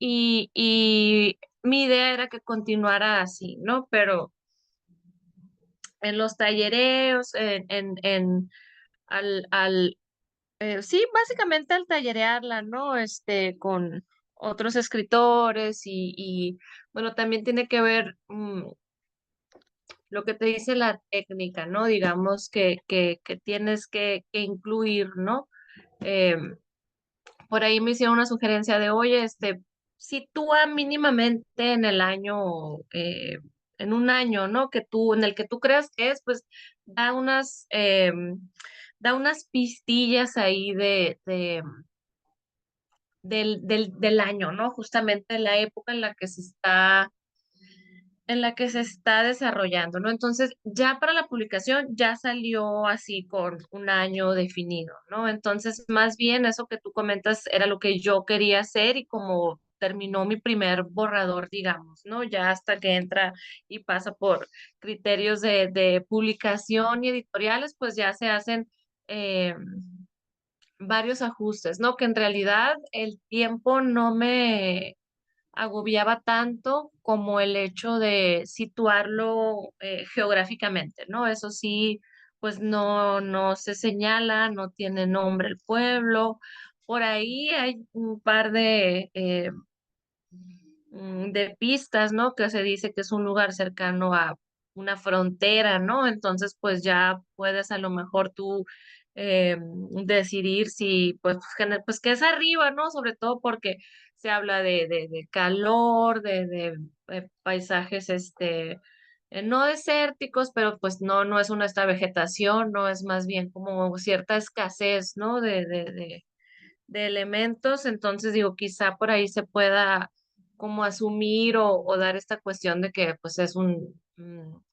y mi idea era que continuara así, ¿no? Pero en los tallereos, al sí, básicamente al tallerearla, ¿no? Con otros escritores bueno, también tiene que ver lo que te dice la técnica, ¿no? Digamos que tienes que incluir, ¿no? Eh, por ahí me hicieron una sugerencia de, oye, sitúa mínimamente en el año, en un año, ¿no? En el que tú creas que es, pues da da unas pistillas ahí del año, ¿no? Justamente la época en la que se está desarrollando, ¿no? Entonces, ya para la publicación ya salió así con un año definido, ¿no? Entonces, más bien eso que tú comentas era lo que yo quería hacer y como terminó mi primer borrador, digamos, ¿no? Ya hasta que entra y pasa por criterios de publicación y editoriales, pues ya se hacen eh, varios ajustes, ¿no? Que en realidad el tiempo no me agobiaba tanto como el hecho de situarlo geográficamente, ¿no? Eso sí, pues no se señala, no tiene nombre el pueblo. Por ahí hay un par de pistas, ¿no? Que se dice que es un lugar cercano a una frontera, ¿no? Entonces, pues ya puedes a lo mejor tú decidir si, pues, pues que es arriba, ¿no? Sobre todo porque se habla de calor, de paisajes, no desérticos, pero pues no es una esta vegetación, no es más bien como cierta escasez, ¿no? De elementos, entonces digo, quizá por ahí se pueda como asumir o dar esta cuestión de que pues es un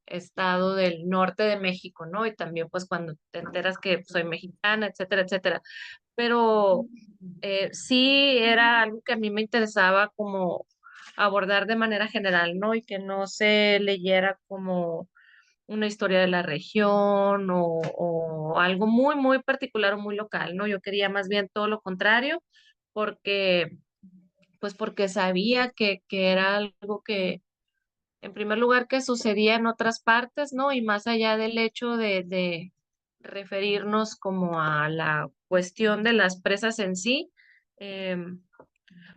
estado del norte de México, ¿no? Y también pues cuando te enteras que soy mexicana, etcétera, etcétera. Pero sí era algo que a mí me interesaba como abordar de manera general, ¿no? Y que no se leyera como una historia de la región o algo muy, muy particular o muy local, ¿no? Yo quería más bien todo lo contrario, porque, pues porque sabía que era algo que, en primer lugar, que sucedía en otras partes, ¿no? Y más allá del hecho de referirnos como a la cuestión de las presas en sí,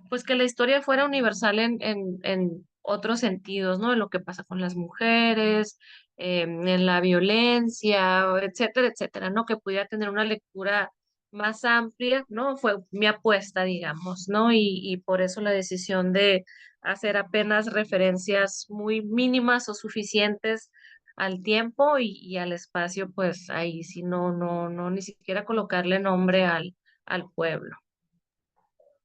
pues que la historia fuera universal en otros sentidos, ¿no? En lo que pasa con las mujeres, en la violencia, etcétera, etcétera, ¿no? Que pudiera tener una lectura más amplia, ¿no? Fue mi apuesta, digamos, ¿no? Y por eso la decisión de hacer apenas referencias muy mínimas o suficientes al tiempo y al espacio, pues ahí sí no, ni siquiera colocarle nombre al pueblo.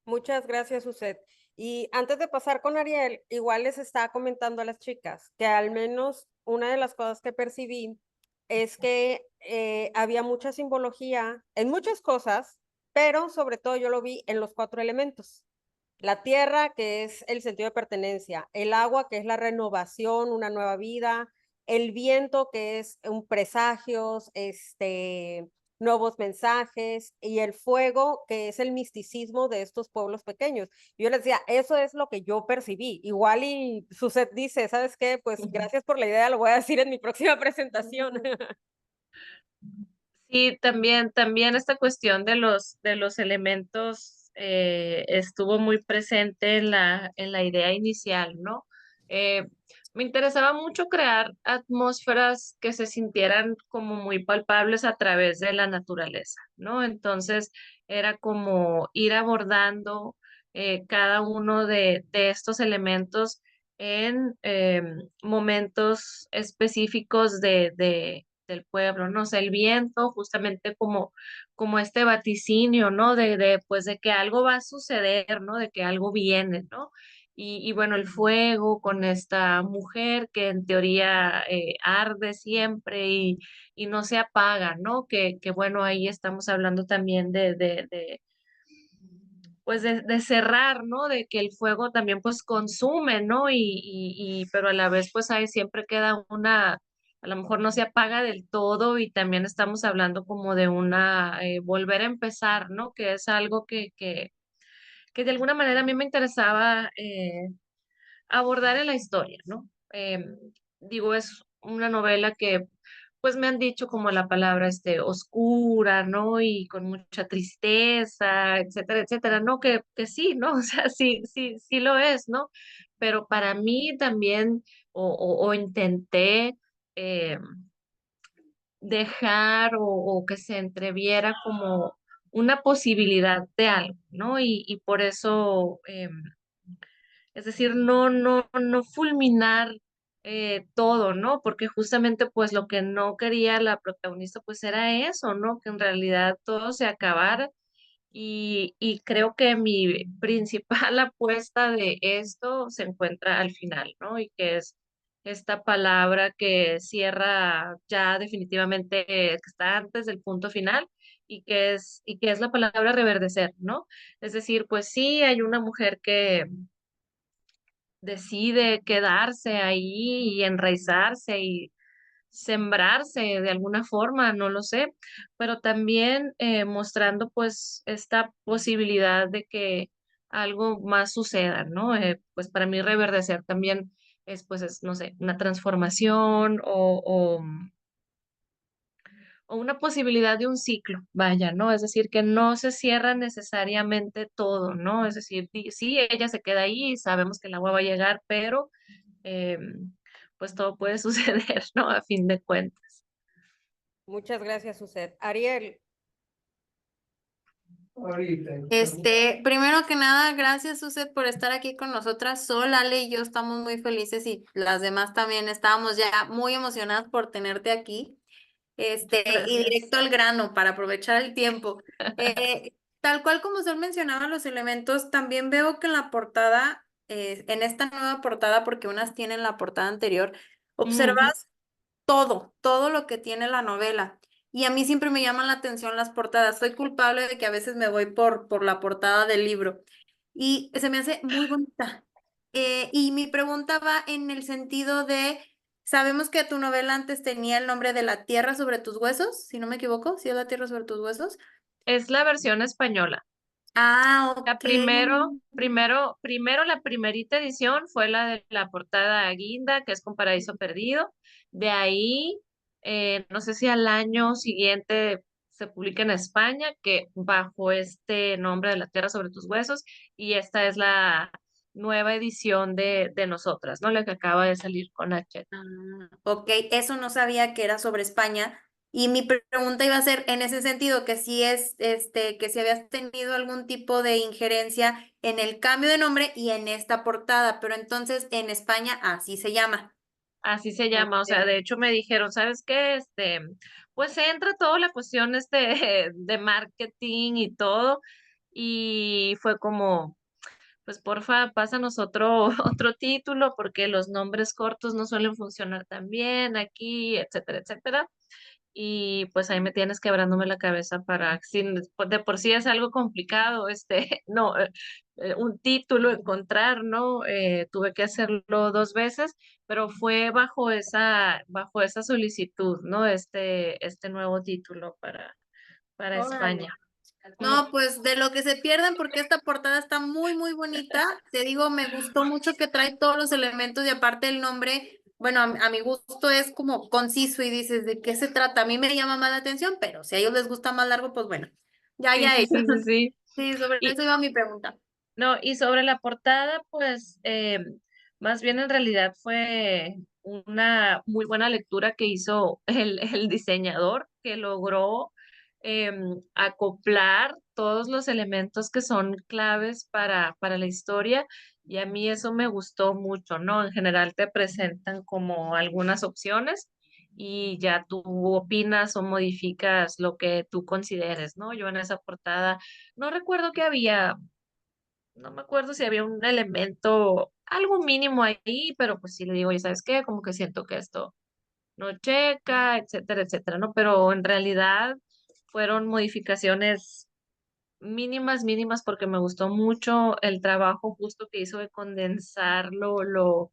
Muchas gracias, Uset. Y antes de pasar con Ariel, igual les estaba comentando a las chicas que al menos una de las cosas que percibí es que había mucha simbología en muchas cosas, pero sobre todo yo lo vi en los cuatro elementos. La tierra, que es el sentido de pertenencia, el agua, que es la renovación, una nueva vida, el viento, que es un presagios, nuevos mensajes, y el fuego, que es el misticismo de estos pueblos pequeños. Yo les decía, eso es lo que yo percibí. Igual y Suset dice, ¿sabes qué? Pues gracias por la idea, lo voy a decir en mi próxima presentación. Sí, también esta cuestión de los elementos estuvo muy presente en en la idea inicial, ¿no? Eh, Me interesaba mucho crear atmósferas que se sintieran como muy palpables a través de la naturaleza, ¿no? Entonces era como ir abordando cada uno de estos elementos en momentos específicos del pueblo, no sé, el viento, justamente como este vaticinio, ¿no? Pues de que algo va a suceder, ¿no? De que algo viene, ¿no? Y bueno, el fuego con esta mujer que en teoría arde siempre y no se apaga, ¿no? Que bueno, ahí estamos hablando también pues de cerrar, ¿no? De que el fuego también pues consume, ¿no? Pero a la vez pues ahí siempre queda a lo mejor no se apaga del todo y también estamos hablando como de volver a empezar, ¿no? Que es algo que de alguna manera a mí me interesaba abordar en la historia, ¿no? Digo, es una novela que pues me han dicho como la palabra oscura, ¿no? Y con mucha tristeza, etcétera, etcétera, ¿no? Que sí, ¿no? O sea, sí, sí, sí lo es, ¿no? Pero para mí también, o intenté eh, dejar o que se entreviera como una posibilidad de algo, ¿no? Y por eso es decir, no fulminar todo, ¿no? Porque justamente pues lo que no quería la protagonista pues era eso, ¿no? Que en realidad todo se acabara y creo que mi principal apuesta de esto se encuentra al final, ¿no? Y que es esta palabra que cierra ya definitivamente, que está antes del punto final y que es la palabra reverdecer, ¿no? Es decir, pues sí, hay una mujer que decide quedarse ahí y enraizarse y sembrarse de alguna forma, no lo sé, pero también mostrando pues esta posibilidad de que algo más suceda, ¿no? Pues para mí reverdecer también es pues es, no sé, una transformación o una posibilidad de un ciclo, vaya, ¿no? Es decir, que no se cierra necesariamente todo, ¿no? Es decir, sí, ella se queda ahí, sabemos que el agua va a llegar, pero eh, pues todo puede suceder, ¿no? A fin de cuentas. Muchas gracias, Suset. Ariel, Primero que nada, gracias, Suset, por estar aquí con nosotras. Sol, Ale y yo estamos muy felices y las demás también estábamos ya muy emocionadas por tenerte aquí. Y Gracias. directo al grano para aprovechar el tiempo. Tal cual como Sol mencionaba los elementos, también veo que en la portada, en esta nueva portada, porque unas tienen la portada anterior, Ujú. observas todo lo que tiene la novela. Y a mí siempre me llaman la atención las portadas. Soy culpable de que a veces me voy por la portada del libro. Y se me hace muy bonita. Y mi pregunta va en el sentido de, sabemos que tu novela antes tenía el nombre de La tierra sobre tus huesos, si no me equivoco, si es La tierra sobre tus huesos. Es la versión española. Ah, La ok. primero la primerita edición fue la de la portada Guinda, que es con Paraíso Perdido. De ahí, no sé si al año siguiente se publica en España, que bajo este nombre de La Tierra sobre tus huesos, y esta es la nueva edición de nosotras, ¿no? La que acaba de salir con Hachette. Ok, eso no sabía que era sobre España. Y mi pregunta iba a ser en ese sentido, que si es, que si habías tenido algún tipo de injerencia en el cambio de nombre y en esta portada, pero entonces en España así se llama. Así se llama, o sea, Ok. de hecho me dijeron, ¿sabes qué? Pues entra toda la cuestión de marketing y todo, y fue como, pues porfa, pásanos otro, otro título, porque los nombres cortos no suelen funcionar tan bien aquí, etcétera, etcétera. Y pues ahí me tienes quebrándome la cabeza para, sin, pues, de por sí es algo complicado, no, un título encontrar, ¿no? Tuve que hacerlo dos veces, pero fue bajo esa solicitud, ¿no? Este nuevo título para Órale. España. Mm. No, pues de lo que se pierden, porque esta portada está muy, muy bonita. Te digo, me gustó mucho que trae todos los elementos y aparte el nombre, bueno, a mi gusto es como conciso y dices, ¿de qué se trata? A mí me llama más la atención, pero si a ellos les gusta más largo, pues bueno, Sí, ya sí, ellos. sí, sí, sí. Sí, sobre Y, eso iba mi pregunta. no, y sobre la portada, pues más bien en realidad fue una muy buena lectura que hizo el diseñador, que logró acoplar todos los elementos que son claves para la historia, y a mí eso me gustó mucho, ¿no? En general te presentan como algunas opciones y ya tú opinas o modificas lo que tú consideres, ¿no? Yo en esa portada no recuerdo que había, no me acuerdo si había un elemento, algo mínimo ahí, pero pues sí le digo, ¿y sabes qué? Como que siento que esto no checa, etcétera, etcétera, ¿no? Pero en realidad fueron modificaciones mínimas, mínimas, porque me gustó mucho el trabajo justo que hizo de condensar lo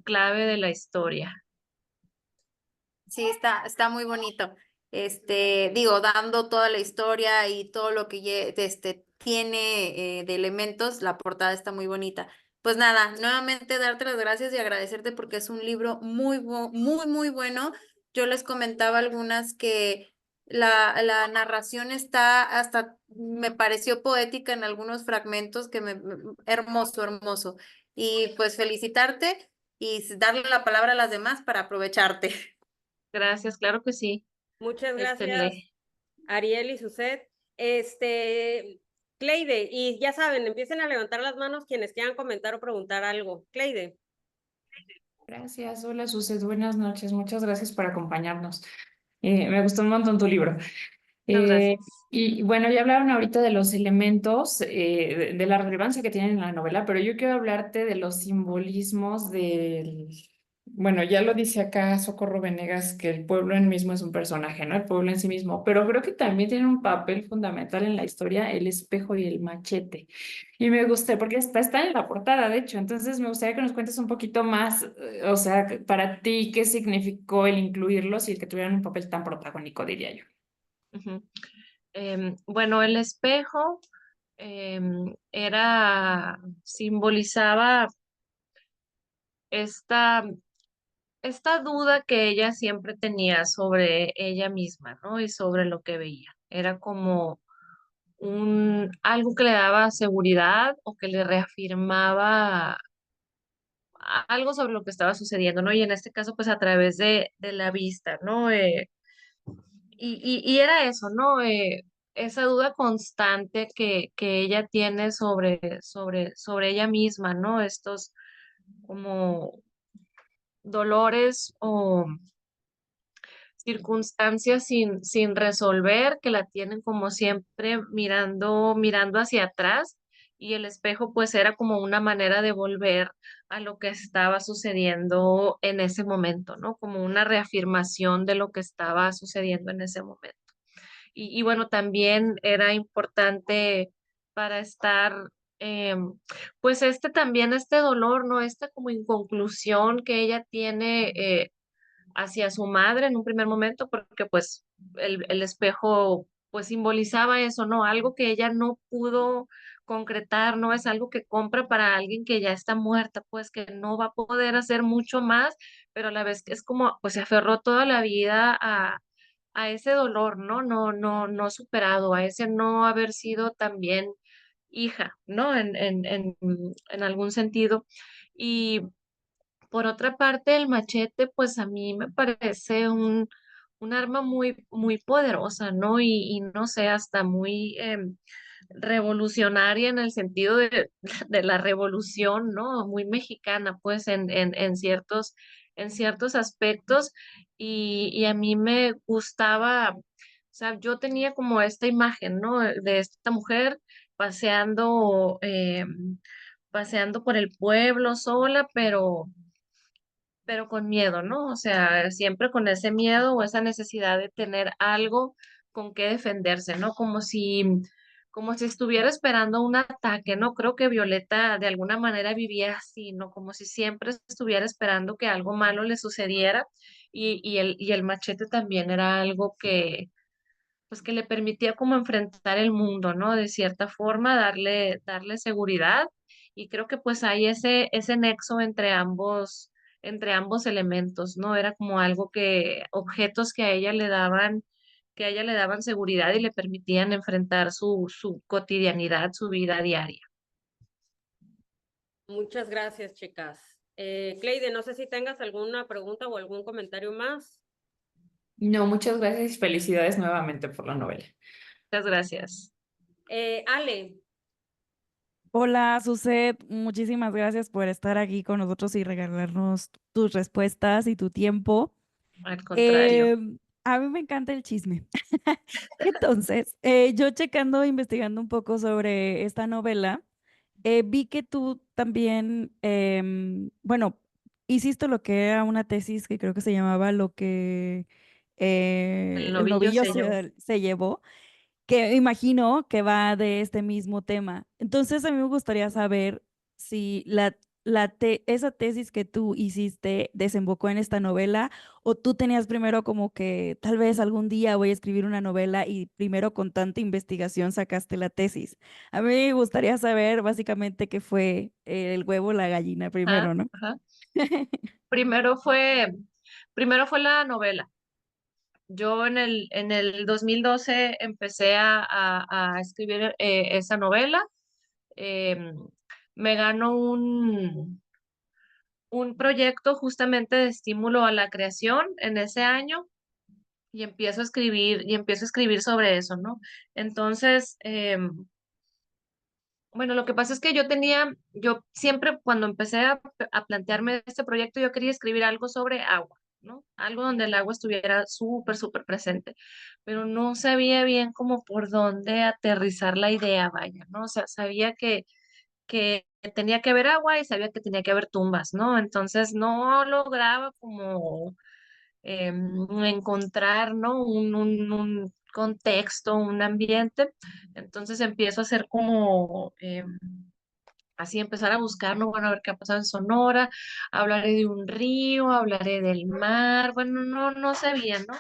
clave de la historia. Sí, está muy bonito. Digo, dando toda la historia y todo lo que tiene de elementos, la portada está muy bonita. Pues nada, nuevamente darte las gracias y agradecerte porque es un libro muy bueno. Yo les comentaba algunas que la narración está hasta, me pareció poética en algunos fragmentos hermoso. Y pues felicitarte y darle la palabra a las demás para aprovecharte. Gracias, claro que sí. Muchas Este, gracias, Ariel y Suset. Cleide, y ya saben, empiecen a levantar las manos quienes quieran comentar o preguntar algo. Cleide. Gracias, hola Suset, buenas noches, muchas gracias por acompañarnos. Me gustó un montón tu libro. muchas Eh, gracias. y bueno, ya hablaron ahorita de los elementos, de la relevancia que tienen en la novela, pero yo quiero hablarte de los simbolismos del... Bueno, ya lo dice acá Socorro Venegas, que el pueblo en mismo es un personaje, ¿no? El pueblo en sí mismo, pero creo que también tiene un papel fundamental en la historia el espejo y el machete. Y me gusta, porque está en la portada, de hecho, entonces me gustaría que nos cuentes un poquito más, o sea, para ti, qué significó el incluirlos y el que tuvieran un papel tan protagónico, diría yo. Ujú. Bueno, el espejo simbolizaba esta, esta duda que ella siempre tenía sobre ella misma, ¿no? Y sobre lo que veía. Era como algo que le daba seguridad o que le reafirmaba algo sobre lo que estaba sucediendo, ¿no? Y en este caso, pues a través de la vista, ¿no? Y era eso, ¿no? Esa duda constante que ella tiene sobre ella misma, ¿no? Estos como dolores o circunstancias sin resolver, que la tienen como siempre mirando hacia atrás, y el espejo pues era como una manera de volver a lo que estaba sucediendo en ese momento, ¿no? Como una reafirmación de lo que estaba sucediendo en ese momento. Y bueno, también era importante para estar, pues este dolor, ¿no? Esta como inconclusión que ella tiene hacia su madre en un primer momento, porque pues el espejo pues simbolizaba eso, ¿no? Algo que ella no pudo concretar, ¿no? Es algo que compra para alguien que ya está muerta, pues que no va a poder hacer mucho más, pero a la vez que es como, pues se aferró toda la vida a ese dolor, ¿no? No superado, a ese no haber sido también hija, ¿no? En algún sentido. Y por otra parte, el machete, pues a mí me parece un arma muy poderosa, ¿no? Y no sé, hasta muy revolucionaria en el sentido de la revolución, ¿no? Muy mexicana, pues, en ciertos aspectos. Y a mí me gustaba, o sea, yo tenía como esta imagen, ¿no? De esta mujer paseando, paseando por el pueblo sola, pero con miedo, ¿no? O sea, siempre con ese miedo o esa necesidad de tener algo con que defenderse, ¿no? Como si estuviera esperando un ataque, ¿no? Creo que Violeta de alguna manera vivía así, ¿no? Como si siempre estuviera esperando que algo malo le sucediera, y el machete también era algo pues que le permitía como enfrentar el mundo, ¿no? De cierta forma, darle seguridad. Y creo que pues hay ese nexo entre ambos elementos, ¿no? Era como algo objetos que a ella le daban seguridad y le permitían enfrentar su cotidianidad, su vida diaria. Muchas gracias, chicas. Cleide, no sé si tengas alguna pregunta o algún comentario más. No, muchas gracias y felicidades nuevamente por la novela. Muchas gracias. Ale, Hola, Suset, muchísimas gracias por estar aquí con nosotros y regalarnos tus respuestas y tu tiempo. Al contrario. A mí me encanta el chisme. Entonces, yo checando, investigando un poco sobre esta novela, vi que tú también, bueno, hiciste lo que era una tesis que creo que se llamaba Lo que El el novillo novillo se llevó. se llevó, que imagino que va de este mismo tema. Entonces, a mí me gustaría saber si esa tesis que tú hiciste desembocó en esta novela, o tú tenías primero como que tal vez algún día voy a escribir una novela y primero con tanta investigación sacaste la tesis? A mí me gustaría saber básicamente qué fue el huevo o la gallina Ajá, primero, ¿no? ajá. Primero fue, primero fue la novela. Yo en el 2012 empecé a escribir esa novela. Em, Me ganó un proyecto justamente de estímulo a la creación en ese año y empiezo a escribir sobre eso, ¿no? Entonces, bueno, lo que pasa es que yo siempre cuando empecé a plantearme este proyecto, yo quería escribir algo sobre agua, ¿no? Algo donde el agua estuviera súper, súper presente, pero no sabía bien cómo por dónde aterrizar la idea, vaya, ¿no? O sea, sabía que tenía que haber agua y sabía que tenía que haber tumbas, ¿no? Entonces no lograba como encontrar, ¿no? Un contexto, un ambiente. Entonces empiezo a hacer como, así empezar a buscar, ¿no? Bueno, a ver qué ha pasado en Sonora, hablaré de un río, hablaré del mar, bueno, no sabía, ¿no?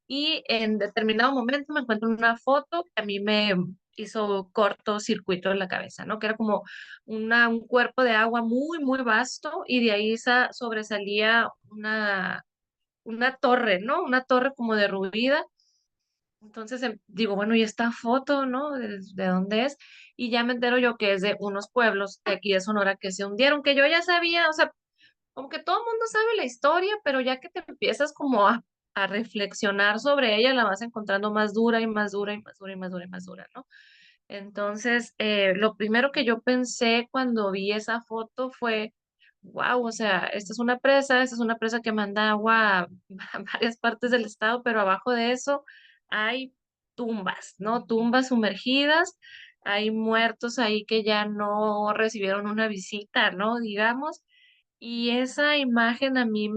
Y en determinado momento me encuentro una foto que a mí me hizo cortocircuito en la cabeza, ¿no? Que era como un cuerpo de agua muy, muy vasto y de ahí sobresalía una torre, ¿no? Una torre como derruida. Entonces digo, bueno, ¿y esta foto, no? ¿De dónde es? Y ya me entero yo que es de unos pueblos de aquí de Sonora que se hundieron, que yo ya sabía, o sea, como que todo el mundo sabe la historia, pero ya que te empiezas como a reflexionar sobre ella, la vas encontrando más dura y más dura y más dura y más dura y más dura, ¿no? Entonces, lo primero que yo pensé cuando vi esa foto fue, wow, o sea, esta es una presa que manda agua a varias partes del estado, pero abajo de eso hay tumbas, ¿no? Tumbas sumergidas, hay muertos ahí que ya no recibieron una visita, ¿no? Digamos, y esa imagen a mí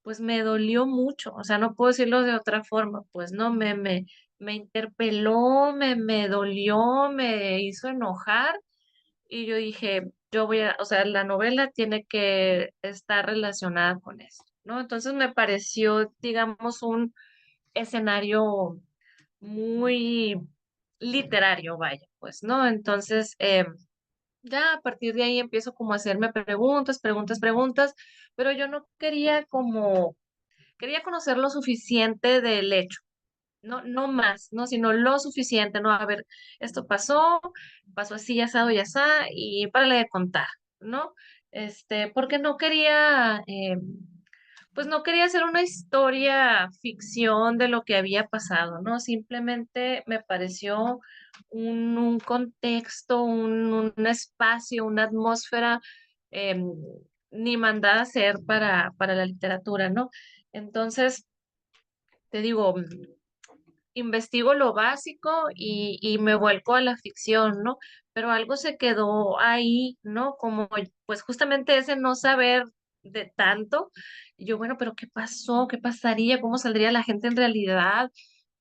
pues me dolió mucho, o sea, no puedo decirlo de otra forma, pues no, me interpeló, me dolió, me hizo enojar y yo dije, o sea, la novela tiene que estar relacionada con eso, ¿no? Entonces me pareció, digamos, un escenario muy literario, vaya, pues, ¿no? Entonces, ya a partir de ahí empiezo como a hacerme preguntas, preguntas, preguntas, pero yo no quería quería conocer lo suficiente del hecho, no más, ¿no? Sino lo suficiente, ¿no? A ver, esto pasó así, asado y asá, y párale de contar, ¿no? Porque no quería, pues no quería hacer una historia ficción de lo que había pasado, ¿no? Simplemente me pareció un contexto, un espacio, una atmósfera em, ni mandada a ser para la literatura, ¿no? Entonces, te digo, investigo lo básico y me vuelco a la ficción, ¿no? Pero algo se quedó ahí, ¿no? Como pues justamente ese no saber de tanto. Y yo, bueno, pero ¿qué pasó? ¿Qué pasaría? ¿Cómo saldría la gente en realidad?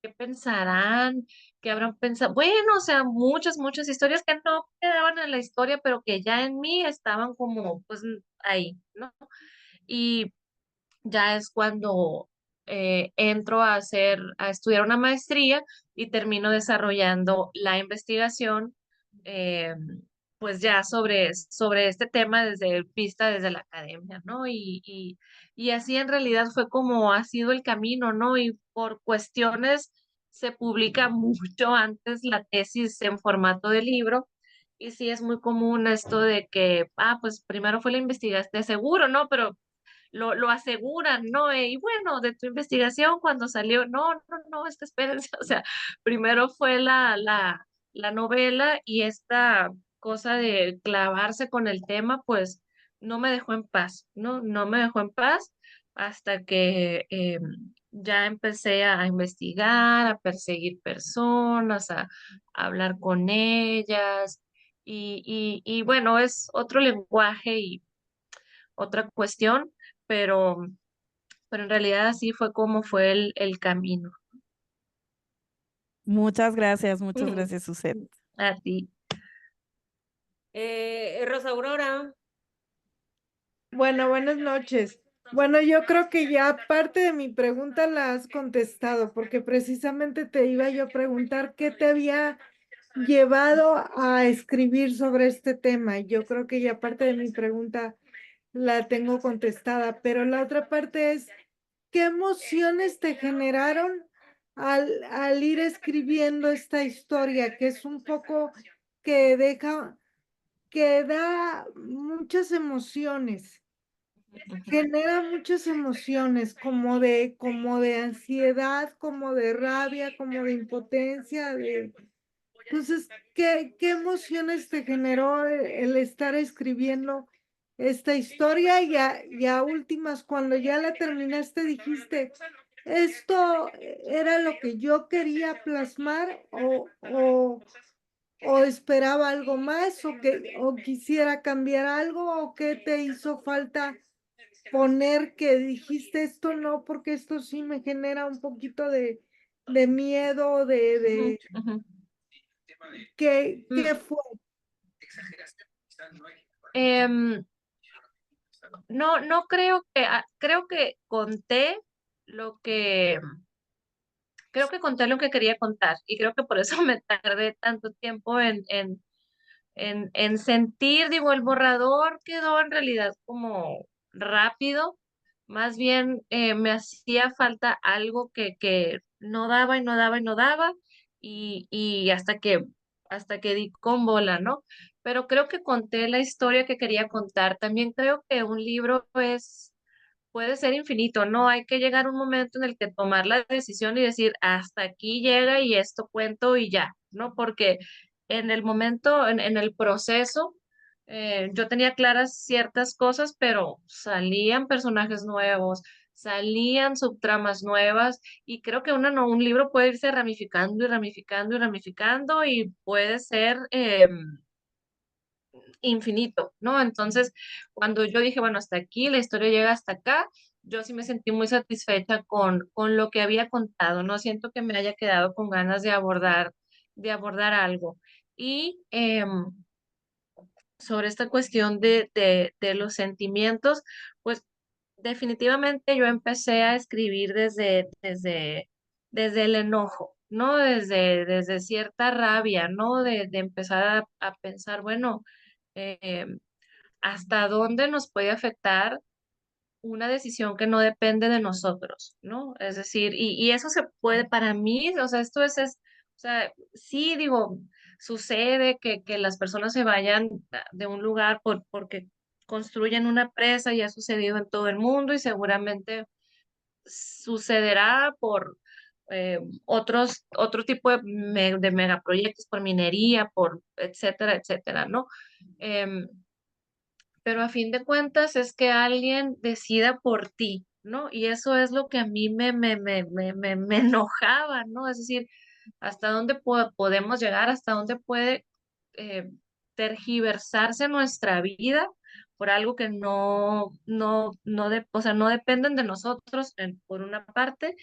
¿Qué pensarán? ¿Qué habrán pensado? Bueno, o sea, muchas, muchas historias que no quedaban en la historia, pero que ya en mí estaban como, pues, ahí, ¿no? Y ya es cuando entro a estudiar una maestría y termino desarrollando la investigación, eh, pues ya sobre este tema desde la academia, ¿no? Y así en realidad fue como ha sido el camino, ¿no? Y por cuestiones se publica mucho antes la tesis en formato de libro. Y sí es muy común esto de que, pues primero fue la investigación, de seguro, ¿no? Pero lo aseguran, ¿no? Y bueno, de tu investigación cuando salió, no, es que espérense, o sea, primero fue la novela y esta cosa de clavarse con el tema, pues no me dejó en paz, ¿no? No me dejó en paz hasta que ya empecé a investigar, a perseguir personas, a hablar con ellas. Y bueno, es otro lenguaje y otra cuestión, pero, pero en realidad así fue como fue el camino. Muchas gracias, Suset. A ti. Rosa Aurora, Bueno, buenas noches. Bueno, yo creo que ya parte de mi pregunta la has contestado, porque precisamente te iba yo a preguntar qué te había llevado a escribir sobre este tema. Y yo creo que ya parte de mi pregunta la tengo contestada, pero la otra parte es, ¿qué emociones te generaron al ir escribiendo esta historia, que es un poco que deja, que da muchas emociones? Genera muchas emociones, como de ansiedad, como de rabia, como de impotencia, entonces, ¿qué emociones te generó el estar escribiendo esta historia? Y a últimas, cuando ya la terminaste, dijiste, ¿esto era lo que yo quería plasmar o esperaba algo más o quisiera cambiar algo o qué te hizo falta poner que dijiste esto no, porque esto sí me genera un poquito de miedo, de Ujú. qué fue? Em, no, no creo que, creo que conté lo que, creo que conté lo que quería contar y creo que por eso me tardé tanto tiempo en sentir, digo, el borrador quedó en realidad como rápido, más bien me hacía falta algo que no daba y no daba y no daba y hasta que di con bola, ¿no? Pero creo que conté la historia que quería contar. También creo que un libro puede ser infinito, ¿no? Hay que llegar a un momento en el que tomar la decisión y decir, hasta aquí llega y esto cuento y ya, ¿no? Porque en el momento, en el proceso, yo tenía claras ciertas cosas, pero salían personajes nuevos, salían subtramas nuevas y creo que un libro puede irse ramificando y ramificando y ramificando y puede ser infinito, ¿no? Entonces, cuando yo dije, bueno, hasta aquí, la historia llega hasta acá, yo sí me sentí muy satisfecha con lo que había contado, no siento que me haya quedado con ganas de abordar algo. Y sobre esta cuestión de los sentimientos, pues definitivamente yo empecé a escribir desde el enojo, ¿no? Desde cierta rabia, ¿no? De empezar a pensar, bueno, eh, hasta dónde nos puede afectar una decisión que no depende de nosotros, ¿no? Es decir, y eso se puede para mí, o sea, o sea, sí digo, sucede que las personas se vayan de un lugar porque construyen una presa y ha sucedido en todo el mundo y seguramente sucederá por otro tipo de megaproyectos, por minería, por etcétera, etcétera, ¿no? Em, pero a fin de cuentas es que alguien decida por ti, ¿no? Y eso es lo que a mí me enojaba, ¿no? Es decir, hasta dónde podemos llegar, hasta dónde puede eh, tergiversarse nuestra vida por algo que o sea, no dependen de nosotros, por una parte,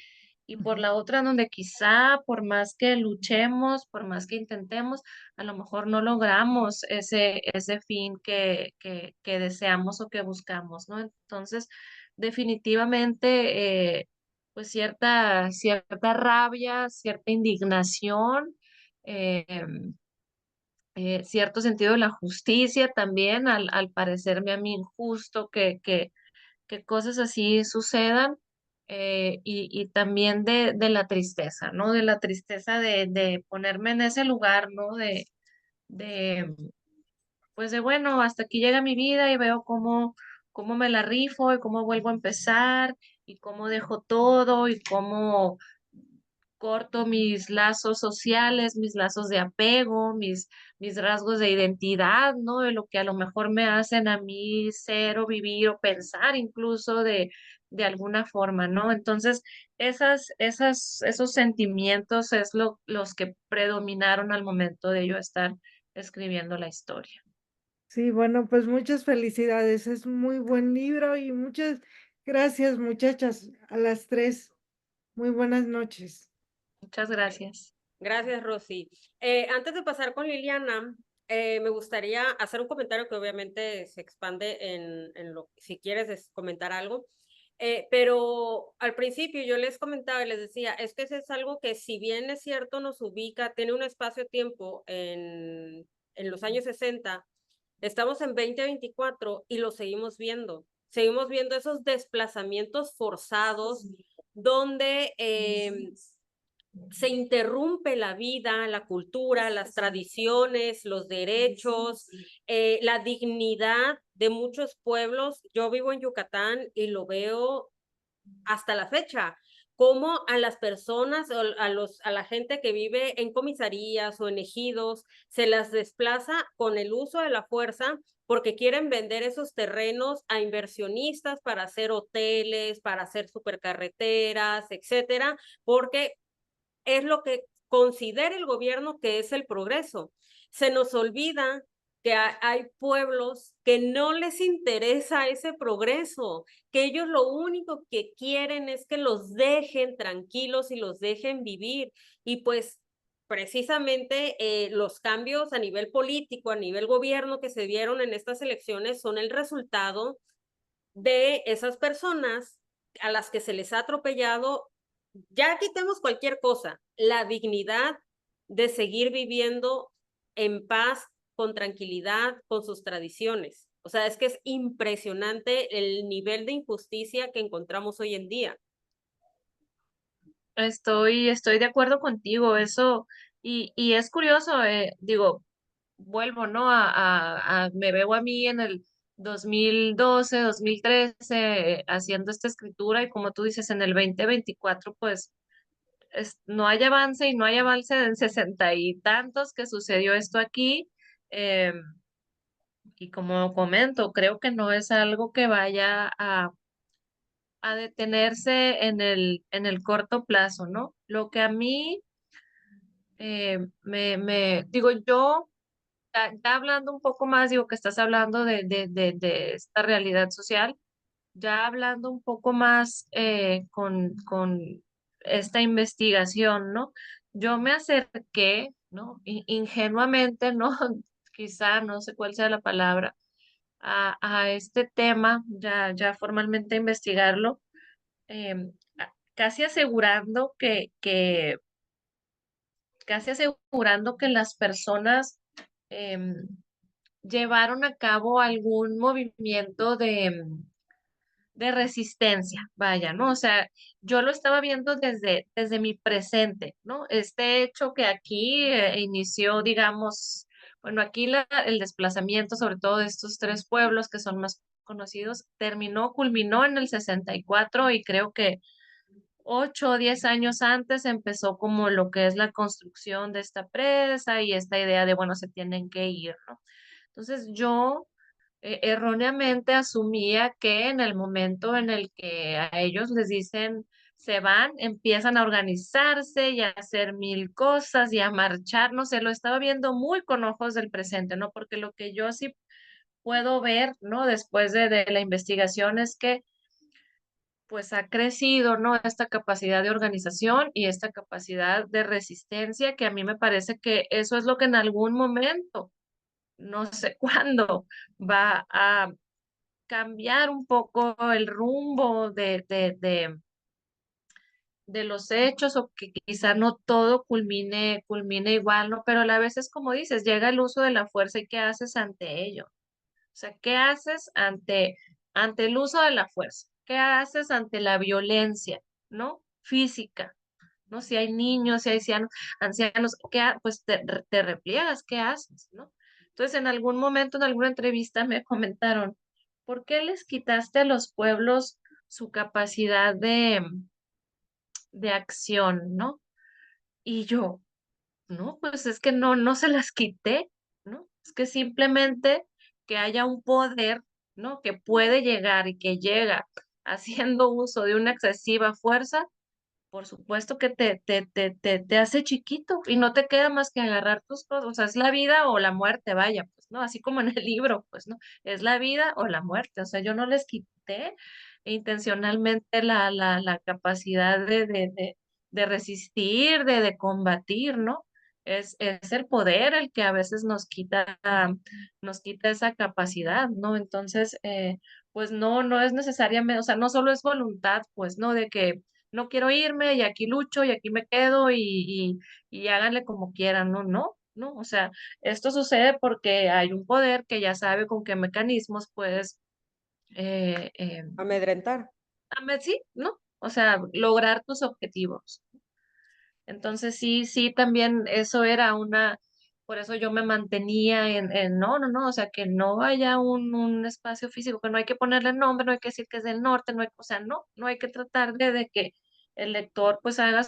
y por la otra, donde quizá por más que luchemos, por más que intentemos, a lo mejor no logramos ese fin que deseamos o que buscamos, ¿no? Entonces, definitivamente, pues cierta rabia, cierta indignación, eh, cierto sentido de la justicia también, al parecerme a mí injusto que cosas así sucedan, y también de la tristeza, ¿no? De la tristeza de ponerme en ese lugar, ¿no? De, pues de, bueno, hasta aquí llega mi vida y veo cómo me la rifo y cómo vuelvo a empezar y cómo dejo todo y cómo corto mis lazos sociales, mis lazos de apego, mis rasgos de identidad, ¿no? De lo que a lo mejor me hacen a mí ser o vivir o pensar incluso de alguna forma, ¿no? Entonces, esos sentimientos es los que predominaron al momento de yo estar escribiendo la historia. Sí, bueno, pues muchas felicidades. Es muy buen libro y muchas gracias, muchachas, a las tres. Muy buenas noches. Muchas gracias. Gracias, Rosy. Antes de pasar con Liliana, me gustaría hacer un comentario que obviamente se expande en lo si quieres comentar algo. Pero al principio yo les comentaba y les decía, es que eso es algo que si bien es cierto nos ubica, tiene un espacio-tiempo en los años 60, estamos en 2024 y lo seguimos viendo. Seguimos viendo esos desplazamientos forzados donde se interrumpe la vida, la cultura, las tradiciones, los derechos, la dignidad de muchos pueblos. Yo vivo en Yucatán y lo veo hasta la fecha, como a las personas, a la gente que vive en comisarías o en ejidos, se las desplaza con el uso de la fuerza porque quieren vender esos terrenos a inversionistas para hacer hoteles, para hacer supercarreteras, etcétera, porque es lo que considera el gobierno que es el progreso. Se nos olvida que hay pueblos que no les interesa ese progreso, que ellos lo único que quieren es que los dejen tranquilos y los dejen vivir. Y pues precisamente los cambios a nivel político, a nivel gobierno que se dieron en estas elecciones son el resultado de esas personas a las que se les ha atropellado. Ya quitemos cualquier cosa, la dignidad de seguir viviendo en paz, con tranquilidad, con sus tradiciones. O sea, es que es impresionante el nivel de injusticia que encontramos hoy en día. Estoy de acuerdo contigo, eso, y es curioso, digo, vuelvo, ¿no? Me veo a mí en el 2012, 2013, haciendo esta escritura y como tú dices, en el 2024 pues no hay avance y no hay avance en 60 y tantos que sucedió esto aquí. eh, y como comento, creo que no es algo que vaya a detenerse en el corto plazo, ¿no? Lo que a mí digo yo, ya hablando un poco más, digo que estás hablando de esta realidad social, ya hablando un poco más con esta investigación, ¿no? Yo me acerqué, ¿no? Ingenuamente, ¿no? Quizá, no sé cuál sea la palabra, a este tema, ya formalmente a investigarlo, casi asegurando casi asegurando que las personas em, llevaron a cabo algún movimiento de resistencia, vaya, ¿no? O sea, yo lo estaba viendo desde mi presente, ¿no? Este hecho que aquí inició, digamos, bueno, aquí el desplazamiento, sobre todo de estos tres pueblos que son más conocidos, culminó en el 64 y creo que 8 o 10 años antes empezó como lo que es la construcción de esta presa y esta idea de, bueno, se tienen que ir, ¿no? Entonces yo erróneamente asumía que en el momento en el que a ellos les dicen se van, empiezan a organizarse y a hacer mil cosas y a marchar, no sé, lo estaba viendo muy con ojos del presente, ¿no? Porque lo que yo sí puedo ver, ¿no? Después de la investigación es que pues ha crecido, ¿no? Esta capacidad de organización y esta capacidad de resistencia, que a mí me parece que eso es lo que en algún momento, no sé cuándo, va a cambiar un poco el rumbo de los hechos o que quizá no todo culmine igual, ¿no? Pero a la vez es como dices, llega el uso de la fuerza y ¿qué haces ante ello? O sea, ¿qué haces ante el uso de la fuerza? ¿Qué haces ante la violencia, ¿no? Física, ¿no? Si hay niños, si hay ancianos, pues te repliegas, ¿qué haces, ¿no? Entonces, en algún momento, en alguna entrevista me comentaron, ¿por qué les quitaste a los pueblos su capacidad de acción, ¿no? Y yo, no, pues es que no se las quité, ¿no? Es que simplemente que haya un poder, ¿no? Que puede llegar y que llega haciendo uso de una excesiva fuerza, por supuesto que te hace chiquito y no te queda más que agarrar tus cosas. O sea, es la vida o la muerte, vaya, pues, ¿no? Así como en el libro, pues, ¿no? Es la vida o la muerte. O sea, yo no les quité intencionalmente la capacidad de resistir, de combatir, ¿no? es el poder el que a veces nos quita esa capacidad, ¿no? Entonces, pues no es necesariamente, o sea, no solo es voluntad, pues, ¿no? De que no quiero irme y aquí lucho y aquí me quedo y háganle como quieran, no, no, no, o sea, esto sucede porque hay un poder que ya sabe con qué mecanismos puedes, eh, eh, Amedrentar. sí, ¿no? O sea, lograr tus objetivos. Entonces sí, sí, también eso era por eso yo me mantenía no, o sea, que no haya un espacio físico, que no hay que ponerle nombre, no hay que decir que es del norte, no hay, o sea, no hay que tratar de que el lector pues haga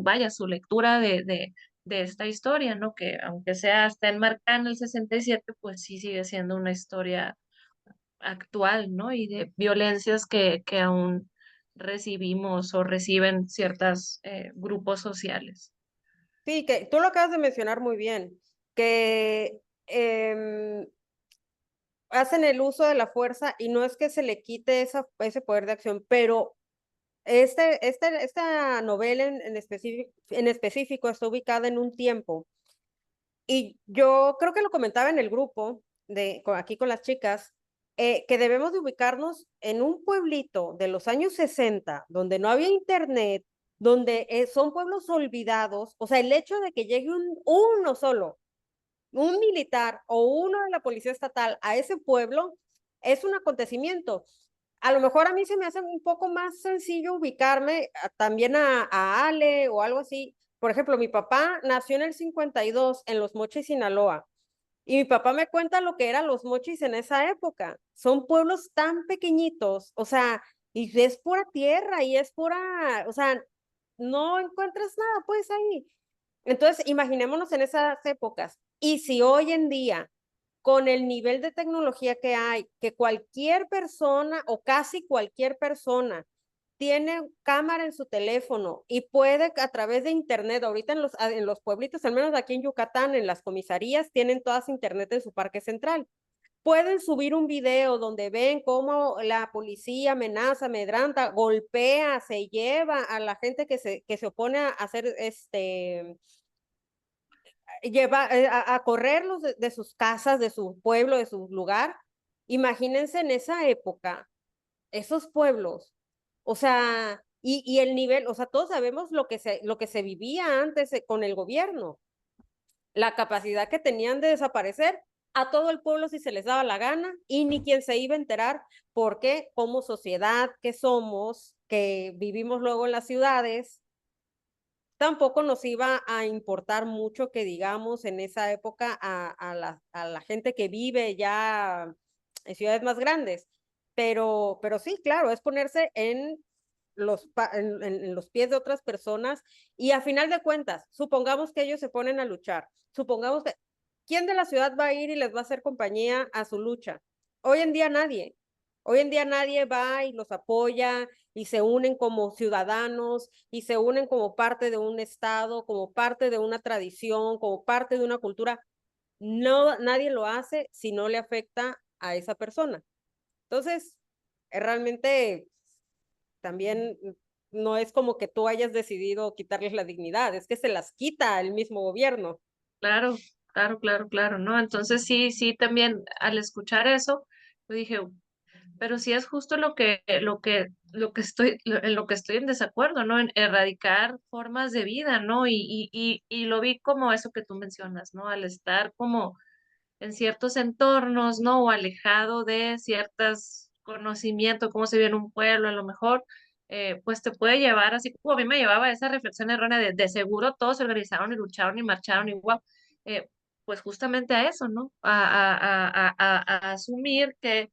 vaya, su lectura de esta historia, ¿no? Que aunque está enmarcada en el 67, pues sí sigue siendo una historia actual, ¿no? Y de violencias que aún recibimos o reciben ciertos grupos sociales. Sí, que tú lo acabas de mencionar muy bien, que hacen el uso de la fuerza y no es que se le quite ese poder de acción, pero esta novela en específico está ubicada en un tiempo y yo creo que lo comentaba en el grupo aquí con las chicas, que debemos de ubicarnos en un pueblito de los años 60, donde no había internet, donde son pueblos olvidados, o sea, el hecho de que llegue uno solo, un militar o uno de la policía estatal a ese pueblo es un acontecimiento. A lo mejor a mí se me hace un poco más sencillo ubicarme también a Ale o algo así. Por ejemplo, mi papá nació en el 52 en Los Mochis, Sinaloa. Y mi papá me cuenta lo que eran Los Mochis en esa época. Son pueblos tan pequeñitos, o sea, y es pura tierra y es pura, o sea, no encuentras nada, pues ahí. Entonces, imaginémonos en esas épocas. Y si hoy en día, con el nivel de tecnología que hay, que cualquier persona o casi cualquier persona tiene cámara en su teléfono y puede a través de internet, ahorita en los pueblitos, al menos aquí en Yucatán, en las comisarías, tienen todas internet en su parque central. Pueden subir un video donde ven cómo la policía amenaza, amedrenta, golpea, se lleva a la gente que se opone a hacer a correrlos de sus casas, de su pueblo, de su lugar. Imagínense en esa época, esos pueblos, o sea, y el nivel, o sea, todos sabemos lo que se vivía antes con el gobierno, la capacidad que tenían de desaparecer a todo el pueblo si se les daba la gana y ni quien se iba a enterar, porque como sociedad que somos, que vivimos luego en las ciudades, tampoco nos iba a importar mucho que digamos en esa época a la gente que vive ya en ciudades más grandes. Pero sí, claro, es ponerse en en los pies de otras personas y a final de cuentas, supongamos que ellos se ponen a luchar, supongamos que, ¿quién de la ciudad va a ir y les va a hacer compañía a su lucha? Hoy en día nadie. Hoy en día nadie va y los apoya y se unen como ciudadanos y se unen como parte de un estado, como parte de una tradición, como parte de una cultura. No, nadie lo hace si no le afecta a esa persona. Entonces, realmente también no es como que tú hayas decidido quitarles la dignidad, es que se las quita el mismo gobierno. Claro, claro, ¿no? Entonces sí, sí, también al escuchar eso, yo dije, pero sí es justo en lo que estoy en desacuerdo, ¿no? En erradicar formas de vida, ¿no? Y lo vi como eso que tú mencionas, ¿no? Al estar como en ciertos entornos, ¿no? O alejado de ciertos conocimientos, cómo se vive en un pueblo, a lo mejor, pues te puede llevar, así como a mí me llevaba a esa reflexión errónea de seguro todos se organizaron y lucharon y marcharon igual, pues justamente a eso, ¿no? A asumir que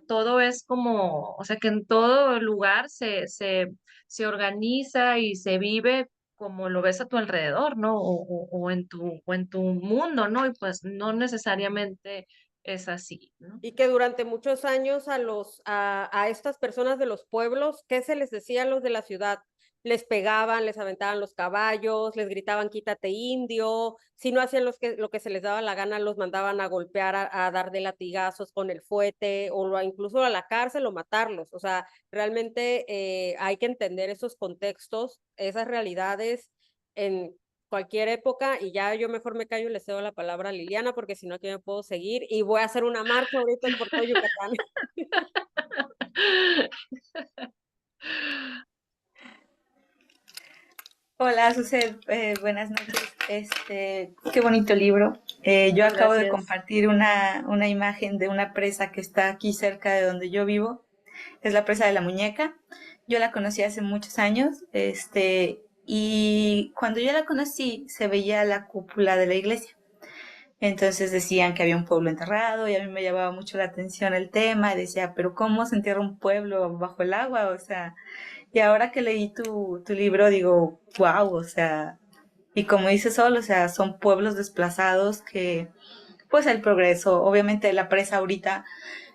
todo es como, o sea, que en todo lugar se organiza y se vive como lo ves a tu alrededor, ¿no? O en tu mundo, ¿no? Y pues no necesariamente es así, ¿no? Y que durante muchos años a estas personas de los pueblos, ¿qué se les decía a los de la ciudad? Les pegaban, les aventaban los caballos, les gritaban quítate indio, si no hacían lo que se les daba la gana, los mandaban a golpear, a dar de latigazos con el fuete, incluso a la cárcel o matarlos. O sea, realmente hay que entender esos contextos, esas realidades en cualquier época, y ya yo mejor me callo y le cedo la palabra a Liliana, porque si no aquí me puedo seguir y voy a hacer una marcha ahorita por todo Yucatán. Hola, Suset, buenas noches. Qué bonito libro. Yo Muchas acabo de gracias. compartir una imagen de una presa que está aquí cerca de donde yo vivo. Es la presa de la Muñeca. Yo la conocí hace muchos años, y cuando yo la conocí se veía la cúpula de la iglesia. Entonces decían que había un pueblo enterrado y a mí me llamaba mucho la atención el tema y decía, pero ¿cómo se entierra un pueblo bajo el agua? O sea, y ahora que leí tu libro digo, wow, o sea, y como dice Sol, o sea, son pueblos desplazados que, pues el progreso, obviamente la presa ahorita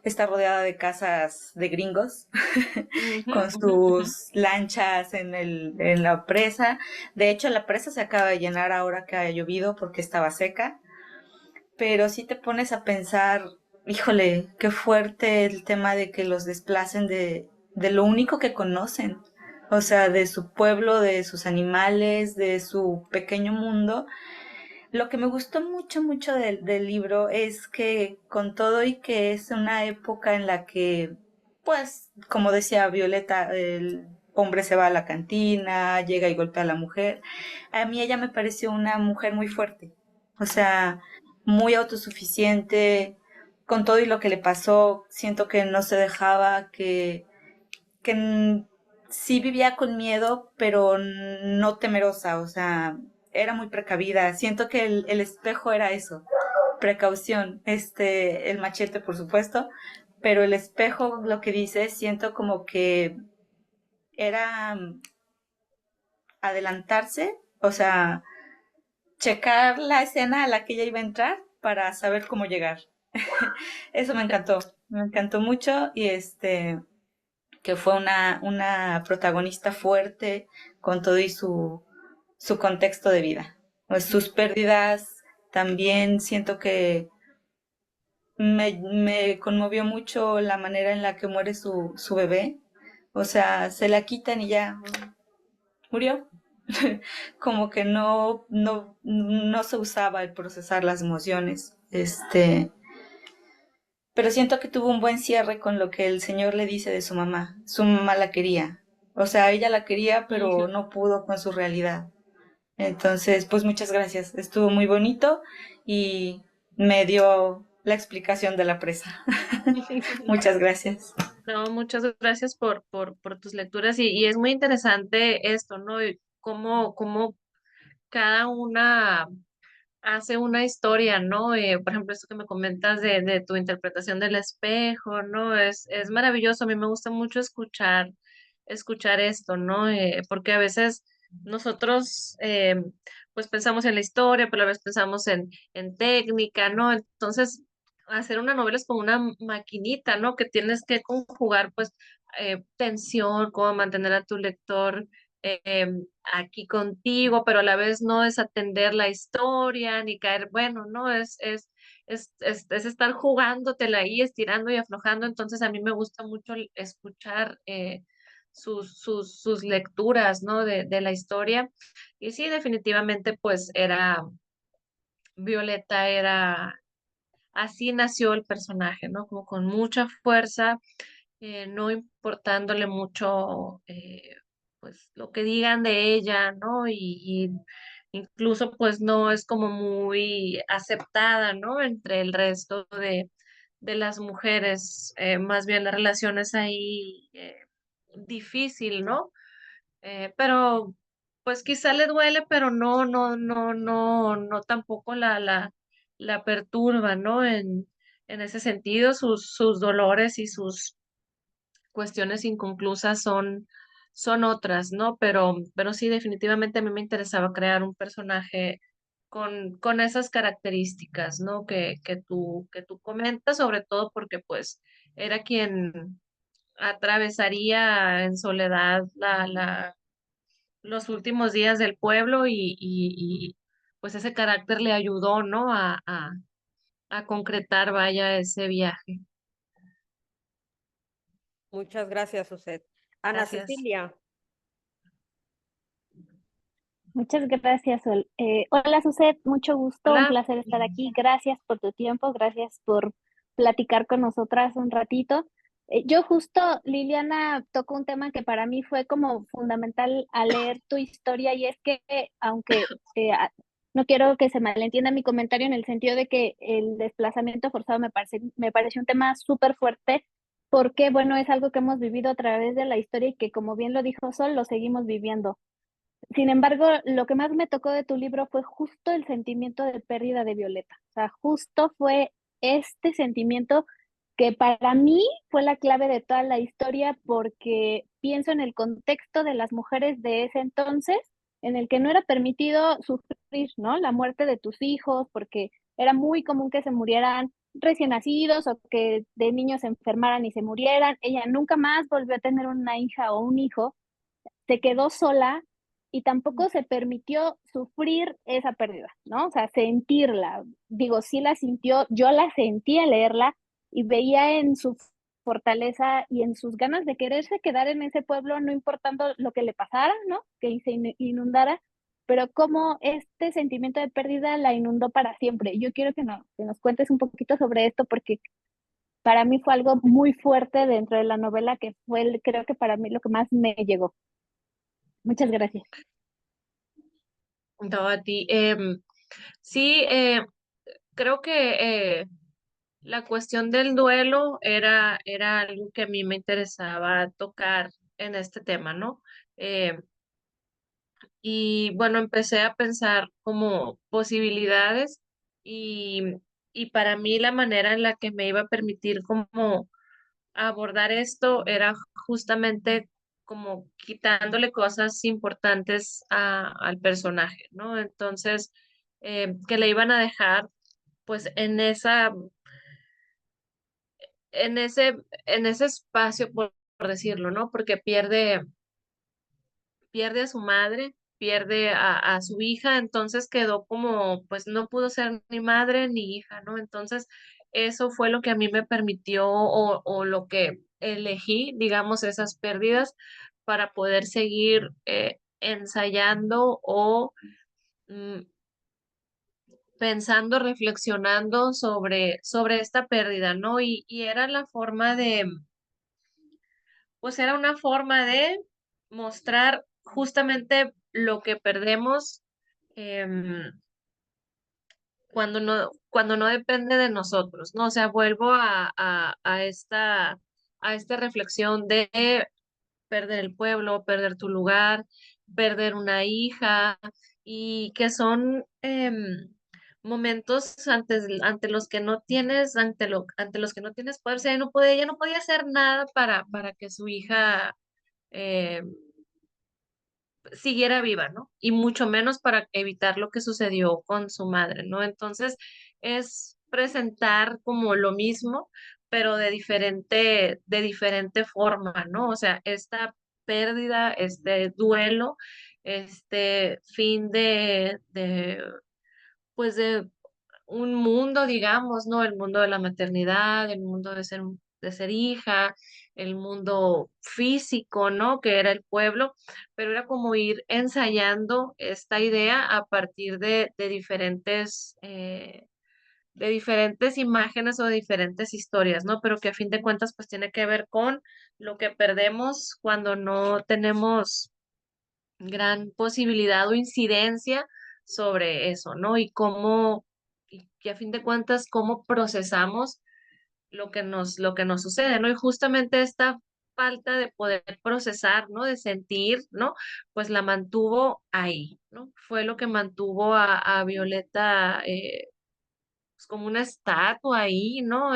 está rodeada de casas de gringos Ujú, con ujú, ujú. sus lanchas en la presa. De hecho, la presa se acaba de llenar ahora que ha llovido porque estaba seca, pero si te pones a pensar, híjole, qué fuerte el tema de que los desplacen de lo único que conocen, o sea, de su pueblo, de sus animales, de su pequeño mundo. Lo que me gustó mucho, mucho del libro es que con todo y que es una época en la que, pues, como decía Violeta, el hombre se va a la cantina, llega y golpea a la mujer, a mí ella me pareció una mujer muy fuerte, o sea, muy autosuficiente, con todo y lo que le pasó, siento que no se dejaba, que sí vivía con miedo, pero no temerosa, o sea, era muy precavida. Siento que el espejo era eso, precaución, el machete, por supuesto, pero el espejo, lo que dice, siento como que era adelantarse, o sea, checar la escena a la que ella iba a entrar para saber cómo llegar. Eso me encantó mucho y que fue una protagonista fuerte con todo y su contexto de vida. Pues sus pérdidas también siento que me conmovió mucho la manera en la que muere su bebé. O sea, se la quitan y ya murió. Como que no se usaba el procesar las emociones. Pero siento que tuvo un buen cierre con lo que el señor le dice de su mamá. Su mamá la quería. O sea, ella la quería, pero Ujú. no pudo con su realidad. Entonces, pues muchas gracias. Estuvo muy bonito y me dio la explicación de la presa. Muchas gracias. No, muchas gracias por tus lecturas y es muy interesante esto, ¿no? Y cómo cada una hace una historia, ¿no? Por ejemplo, esto que me comentas de tu interpretación del espejo, ¿no? Es maravilloso. A mí me gusta mucho escuchar esto, ¿no? Porque a veces nosotros, pues pensamos en la historia, pero a veces pensamos en técnica, ¿no? Entonces, hacer una novela es como una maquinita, ¿no? Que tienes que conjugar, pues, tensión, cómo mantener a tu lector aquí contigo, pero a la vez no desatender la historia, ni caer, bueno, no, es estar jugándotela ahí, estirando y aflojando, entonces a mí me gusta mucho escuchar sus lecturas, ¿no? De la historia, y sí, definitivamente, pues Violeta era, así nació el personaje, ¿no? Como con mucha fuerza, no importándole mucho, pues, lo que digan de ella, ¿no? Y incluso, pues, no es como muy aceptada, ¿no? Entre el resto de las mujeres, más bien la relación es ahí difícil, ¿no? Pero, pues, quizá le duele, pero no tampoco la perturba, ¿no? En ese sentido, sus dolores y sus cuestiones inconclusas son otras, ¿no? Pero sí, definitivamente a mí me interesaba crear un personaje con esas características, ¿no? Que tú comentas, sobre todo porque pues era quien atravesaría en soledad los últimos días del pueblo pues ese carácter le ayudó, ¿no? A concretar, vaya, ese viaje. Muchas gracias, Suset. Ana Gracias. Cecilia. Muchas gracias, Sol. Hola, Suset, mucho gusto, un Hola. placer estar aquí. Gracias por tu tiempo, gracias por platicar con nosotras un ratito. Yo justo, Liliana tocó un tema que para mí fue como fundamental al leer tu historia y es que aunque no quiero que se malentienda mi comentario en el sentido de que el desplazamiento forzado me pareció un tema súper fuerte porque, bueno, es algo que hemos vivido a través de la historia y que, como bien lo dijo Sol, lo seguimos viviendo. Sin embargo, lo que más me tocó de tu libro fue justo el sentimiento de pérdida de Violeta. O sea, justo fue este sentimiento que para mí fue la clave de toda la historia porque pienso en el contexto de las mujeres de ese entonces, en el que no era permitido sufrir, ¿no? La muerte de tus hijos, porque era muy común que se murieran recién nacidos o que de niños se enfermaran y se murieran. Ella nunca más volvió a tener una hija o un hijo, se quedó sola y tampoco se permitió sufrir esa pérdida, ¿no? O sea, sentirla. Digo, sí la sintió, yo la sentí al leerla y veía en su fortaleza y en sus ganas de quererse quedar en ese pueblo, no importando lo que le pasara, ¿no? Que se inundara, pero cómo este sentimiento de pérdida la inundó para siempre. Yo quiero que nos cuentes un poquito sobre esto porque para mí fue algo muy fuerte dentro de la novela que fue, creo que para mí lo que más me llegó. Muchas gracias. No, a ti. Sí, creo que la cuestión del duelo era algo que a mí me interesaba tocar en este tema, ¿no? Eh, y bueno, empecé a pensar como posibilidades y, y para mí la manera en la que me iba a permitir como abordar esto era justamente como quitándole cosas importantes al personaje, ¿no? Entonces, que le iban a dejar pues en ese, en ese espacio, por decirlo, ¿no? Porque pierde a su madre, pierde a su hija, entonces quedó como, pues no pudo ser ni madre ni hija, ¿no? Entonces, eso fue lo que a mí me permitió o lo que elegí, digamos, esas pérdidas para poder seguir ensayando o mm, pensando, reflexionando sobre esta pérdida, ¿no? Y era la forma pues era una forma de mostrar justamente lo que perdemos em, cuando no depende de nosotros, ¿no? O sea, vuelvo a esta reflexión de perder el pueblo, perder tu lugar, perder una hija, y que son momentos ante los que no tienes, ante los que no tienes poder. O sea, ella no podía hacer nada para que su hija eh, siguiera viva, ¿no? Y mucho menos para evitar lo que sucedió con su madre, ¿no? Entonces, es presentar como lo mismo, pero de diferente forma, ¿no? O sea, esta pérdida, este duelo, este fin pues de un mundo, digamos, ¿no? El mundo de la maternidad, el mundo de ser hija, el mundo físico, ¿no? Que era el pueblo, pero era como ir ensayando esta idea a partir de diferentes imágenes o de diferentes historias, ¿no? Pero que a fin de cuentas, pues tiene que ver con lo que perdemos cuando no tenemos gran posibilidad o incidencia sobre eso, ¿no? Y que a fin de cuentas, cómo procesamos lo que nos sucede, ¿no? Y justamente esta falta de poder procesar, ¿no? De sentir, ¿no? Pues la mantuvo ahí, ¿no? Fue lo que mantuvo a Violeta pues como una estatua ahí, ¿no?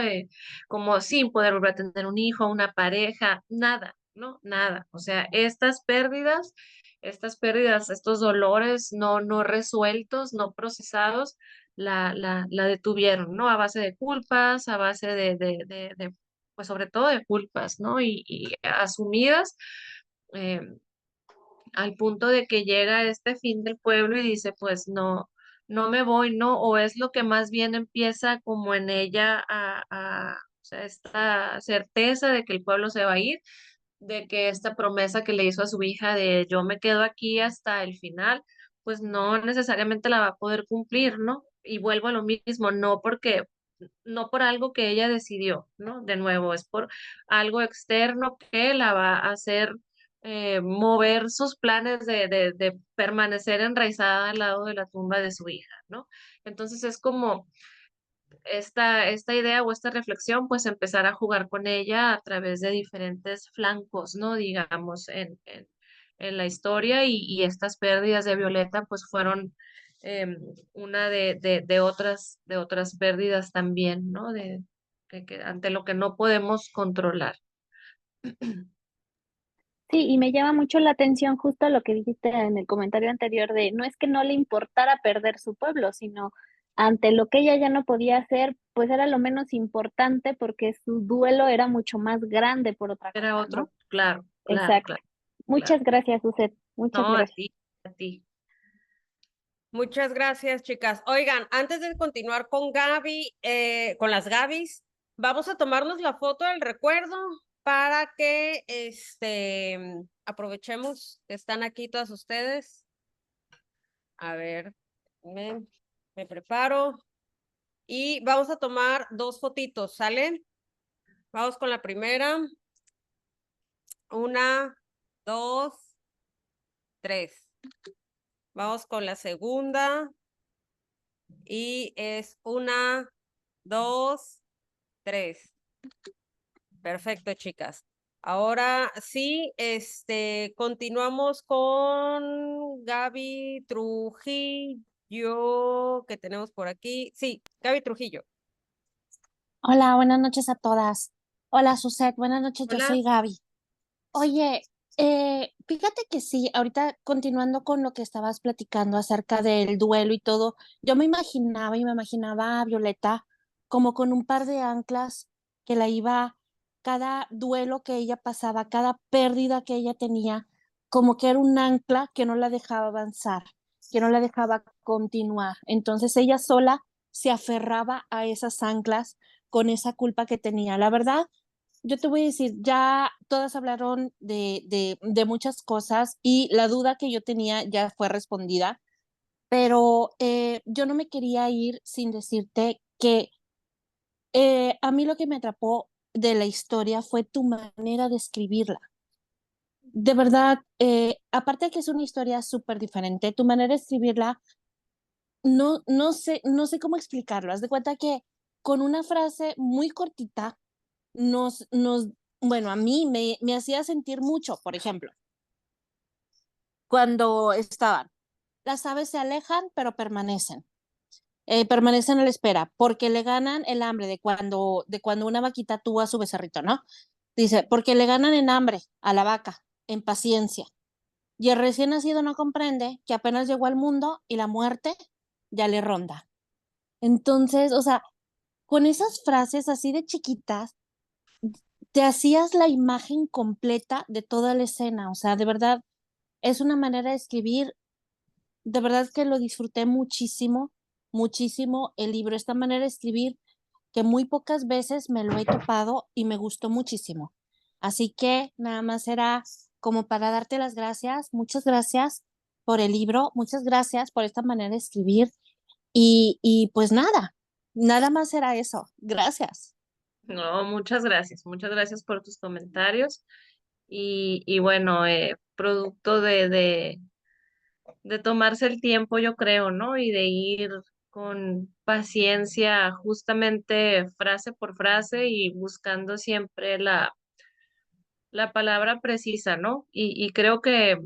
Como sin poder volver a tener un hijo, una pareja, nada, ¿no? Nada. O sea, estas pérdidas, estos dolores no resueltos, no procesados, la detuvieron, ¿no? A base de culpas, a base pues sobre todo de culpas, ¿no? Y asumidas. eh, Al punto de que llega este fin del pueblo y dice, pues no, no me voy, ¿no? O es lo que más bien empieza como en ella o sea, esta certeza de que el pueblo se va a ir, de que esta promesa que le hizo a su hija de yo me quedo aquí hasta el final, pues no necesariamente la va a poder cumplir, ¿no? Y vuelvo a lo mismo, no por algo que ella decidió, ¿no? De nuevo, es por algo externo que la va a hacer mover sus planes de permanecer enraizada al lado de la tumba de su hija, ¿no? Entonces es como esta idea o esta reflexión, pues empezar a jugar con ella a través de diferentes flancos, ¿no? Digamos, en la historia y estas pérdidas de Violeta, pues fueron una de otras pérdidas también, ¿no? Que ante lo que no podemos controlar. Sí, y me llama mucho la atención justo lo que dijiste en el comentario anterior de no es que no le importara perder su pueblo, sino ante lo que ella ya no podía hacer, pues era lo menos importante porque su duelo era mucho más grande por otra Era cosa, ¿no? otro, claro, claro, Exacto. claro, claro. Muchas gracias, Suset. Muchas No, a gracias. ti, a ti. Muchas gracias, chicas. Oigan, antes de continuar con Gaby, con las Gabis, vamos a tomarnos la foto del recuerdo para que aprovechemos que están aquí todas ustedes. A ver, me preparo y vamos a tomar 2 fotitos, ¿sale? Vamos con la primera. 1, 2, 3. Vamos con la segunda. Y es 1, 2, 3. Perfecto, chicas. Ahora sí, continuamos con Gaby Trujillo, que tenemos por aquí. Sí, Gaby Trujillo. Hola, buenas noches a todas. Hola, Suset, buenas noches, yo Hola. soy Gaby. Oye, fíjate que sí, ahorita continuando con lo que estabas platicando acerca del duelo y todo, yo me imaginaba y me imaginaba a Violeta como con un par de anclas que la iba, cada duelo que ella pasaba, cada pérdida que ella tenía, como que era un ancla que no la dejaba avanzar, que no la dejaba continuar. Entonces ella sola se aferraba a esas anclas con esa culpa que tenía. La verdad, yo te voy a decir, ya todas hablaron de muchas cosas y la duda que yo tenía ya fue respondida, pero yo no me quería ir sin decirte que a mí lo que me atrapó de la historia fue tu manera de escribirla. De verdad, aparte de que es una historia súper diferente, tu manera de escribirla, no sé cómo explicarlo. Haz de cuenta que con una frase muy cortita, nos, bueno, a mí me hacía sentir mucho, por ejemplo, cuando estaban, las aves se alejan, pero permanecen a la espera, porque le ganan el hambre de cuando una vaquita tuvo a su becerrito, ¿no? Dice, porque le ganan en hambre a la vaca, en paciencia, y el recién nacido no comprende que apenas llegó al mundo y la muerte ya le ronda. Entonces, o sea, con esas frases así de chiquitas, te hacías la imagen completa de toda la escena, o sea, de verdad, es una manera de escribir, de verdad que lo disfruté muchísimo, muchísimo el libro, esta manera de escribir que muy pocas veces me lo he topado y me gustó muchísimo. Así que nada más era como para darte las gracias, muchas gracias por el libro, muchas gracias por esta manera de escribir y pues nada más era eso, gracias. No, muchas gracias por tus comentarios y bueno, producto de tomarse el tiempo, yo creo, ¿no? Y de ir con paciencia, justamente frase por frase y buscando siempre la palabra precisa, ¿no? Y creo que,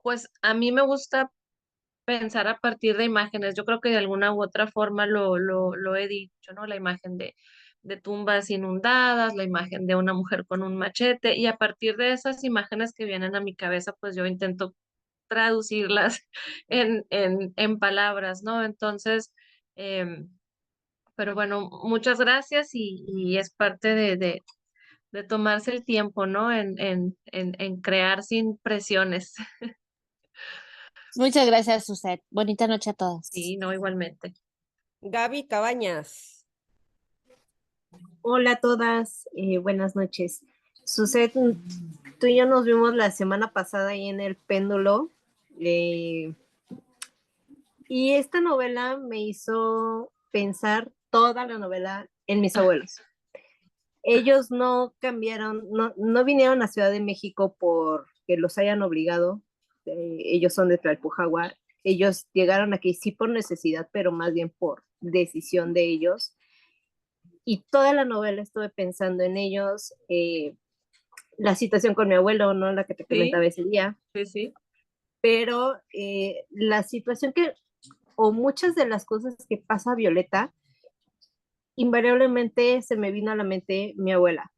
pues, a mí me gusta pensar a partir de imágenes. Yo creo que de alguna u otra forma lo he dicho, ¿no? La imagen de tumbas inundadas, la imagen de una mujer con un machete, y a partir de esas imágenes que vienen a mi cabeza, pues yo intento traducirlas en palabras, ¿no? Entonces, em, pero bueno, muchas gracias y es parte de tomarse el tiempo, ¿no? En crear sin presiones. Muchas gracias, Suset. Bonita noche a todos. Sí, no, igualmente. Gaby Cabañas. Hola a todas, buenas noches. Suset, tú y yo nos vimos la semana pasada ahí en el péndulo. Y esta novela me hizo pensar toda la novela en mis abuelos. Ellos no cambiaron, no vinieron a Ciudad de México porque los hayan obligado. Ellos son de Tlalpujahua. Ellos llegaron aquí sí por necesidad, pero más bien por decisión de ellos. Y toda la novela estuve pensando en ellos, la situación con mi abuelo, ¿no? La que te comentaba ese día. Sí, sí. Pero la situación o muchas de las cosas que pasa Violeta, invariablemente se me vino a la mente mi abuela,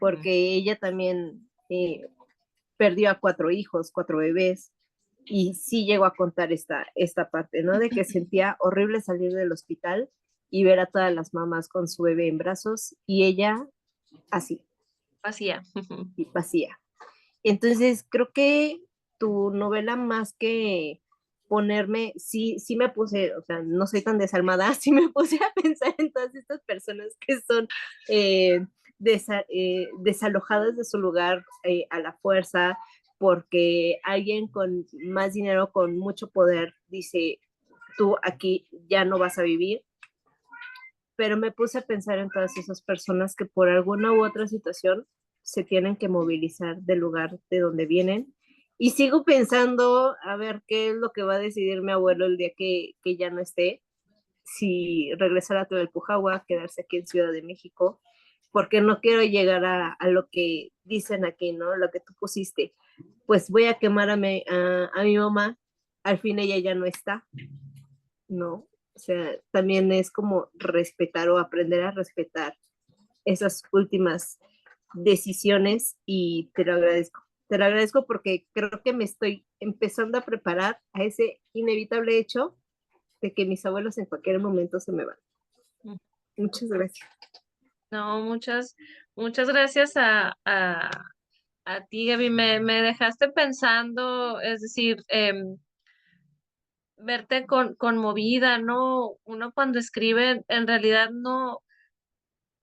porque ella también perdió a 4 hijos, 4 bebés, y sí llegó a contar esta parte, ¿no? De que sentía horrible salir del hospital y ver a todas las mamás con su bebé en brazos y ella así, Vacía. y vacía. Entonces, creo que tu novela más que ponerme, sí me puse, o sea, no soy tan desalmada, sí me puse a pensar en todas estas personas que son desalojadas de su lugar a la fuerza, porque alguien con más dinero, con mucho poder, dice, tú aquí ya no vas a vivir. Pero me puse a pensar en todas esas personas que por alguna u otra situación se tienen que movilizar del lugar de donde vienen. Y sigo pensando a ver qué es lo que va a decidir mi abuelo el día que ya no esté, si regresar a Tlalpujahua, quedarse aquí en Ciudad de México, porque no quiero llegar a lo que dicen aquí, ¿no? Lo que tú pusiste. Pues voy a quemar a mi mamá, al fin ella ya no está, ¿no? O sea, también es como respetar o aprender a respetar esas últimas decisiones y te lo agradezco. Te lo agradezco porque creo que me estoy empezando a preparar a ese inevitable hecho de que mis abuelos en cualquier momento se me van. Muchas gracias. No, muchas gracias a ti, Gaby. Me dejaste pensando, es decir, verte conmovida, ¿no? Uno cuando escribe, en realidad no,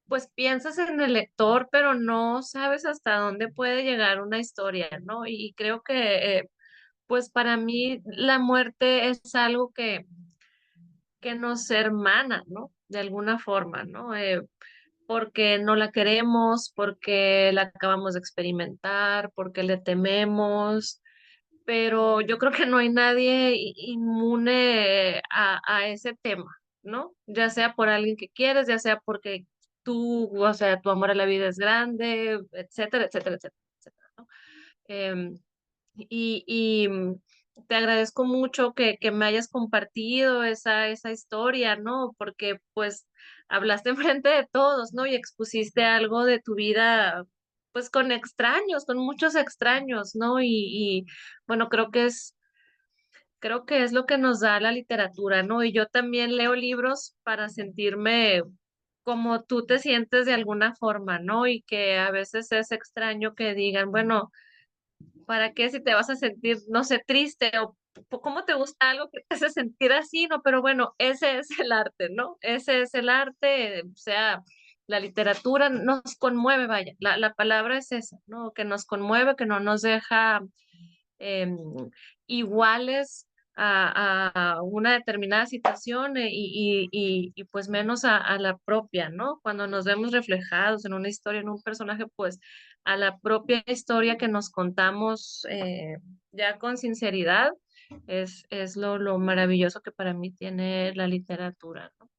pues piensas en el lector, pero no sabes hasta dónde puede llegar una historia, ¿no? Y creo que, pues para mí la muerte es algo que nos hermana, ¿no? De alguna forma, ¿no? Porque no la queremos, porque la acabamos de experimentar, porque le tememos, pero yo creo que no hay nadie inmune a ese tema, ¿no? Ya sea por alguien que quieres, ya sea porque tú, o sea, tu amor a la vida es grande, etcétera, etcétera, etcétera, etcétera, ¿no? Em, y te agradezco mucho que me hayas compartido esa historia, ¿no? Porque pues hablaste enfrente de todos, ¿no? Y expusiste algo de tu vida, pues con extraños, con muchos extraños, ¿no? Y bueno, creo que es lo que nos da la literatura, ¿no? Y yo también leo libros para sentirme como tú te sientes de alguna forma, ¿no? Y que a veces es extraño que digan, bueno, ¿para qué si te vas a sentir, no sé, triste o cómo te gusta algo que te hace sentir así? No, pero bueno, ese es el arte, ¿no? Ese es el arte, o sea, la literatura nos conmueve, vaya, la palabra es esa, ¿no? Que nos conmueve, que no nos deja em, iguales a una determinada situación y pues menos a la propia, ¿no? Cuando nos vemos reflejados en una historia, en un personaje, pues a la propia historia que nos contamos ya con sinceridad es lo maravilloso que para mí tiene la literatura, ¿no?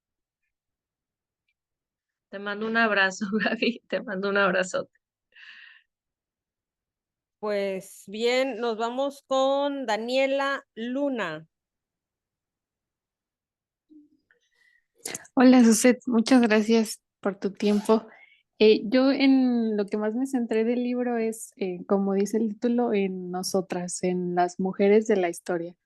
Te mando un abrazo, Gaby, te mando un abrazo. Pues bien, nos vamos con Daniela Luna. Hola, Suset, muchas gracias por tu tiempo. Yo en lo que más me centré del libro es, como dice el título, en nosotras, en las mujeres de la historia.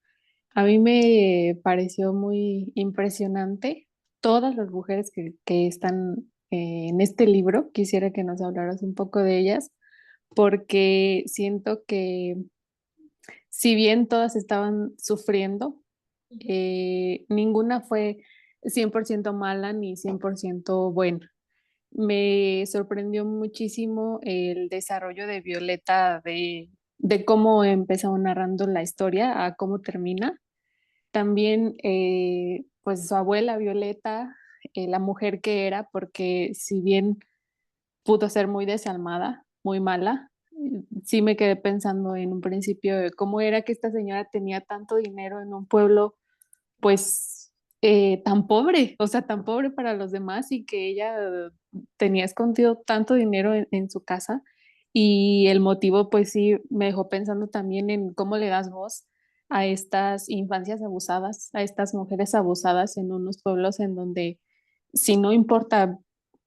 A mí me pareció muy impresionante todas las mujeres que están en este libro. Quisiera que nos hablaras un poco de ellas, porque siento que si bien todas estaban sufriendo, ninguna fue 100% mala ni 100% buena. Me sorprendió muchísimo el desarrollo de Violeta, de cómo empezó narrando la historia a cómo termina. También, pues su abuela Violeta, la mujer que era, porque si bien pudo ser muy desalmada, muy mala, sí me quedé pensando en un principio de cómo era que esta señora tenía tanto dinero en un pueblo, pues tan pobre, o sea, tan pobre para los demás y que ella tenía escondido tanto dinero en su casa. Y el motivo, pues sí, me dejó pensando también en cómo le das voz a estas infancias abusadas, a estas mujeres abusadas en unos pueblos en donde si no importa,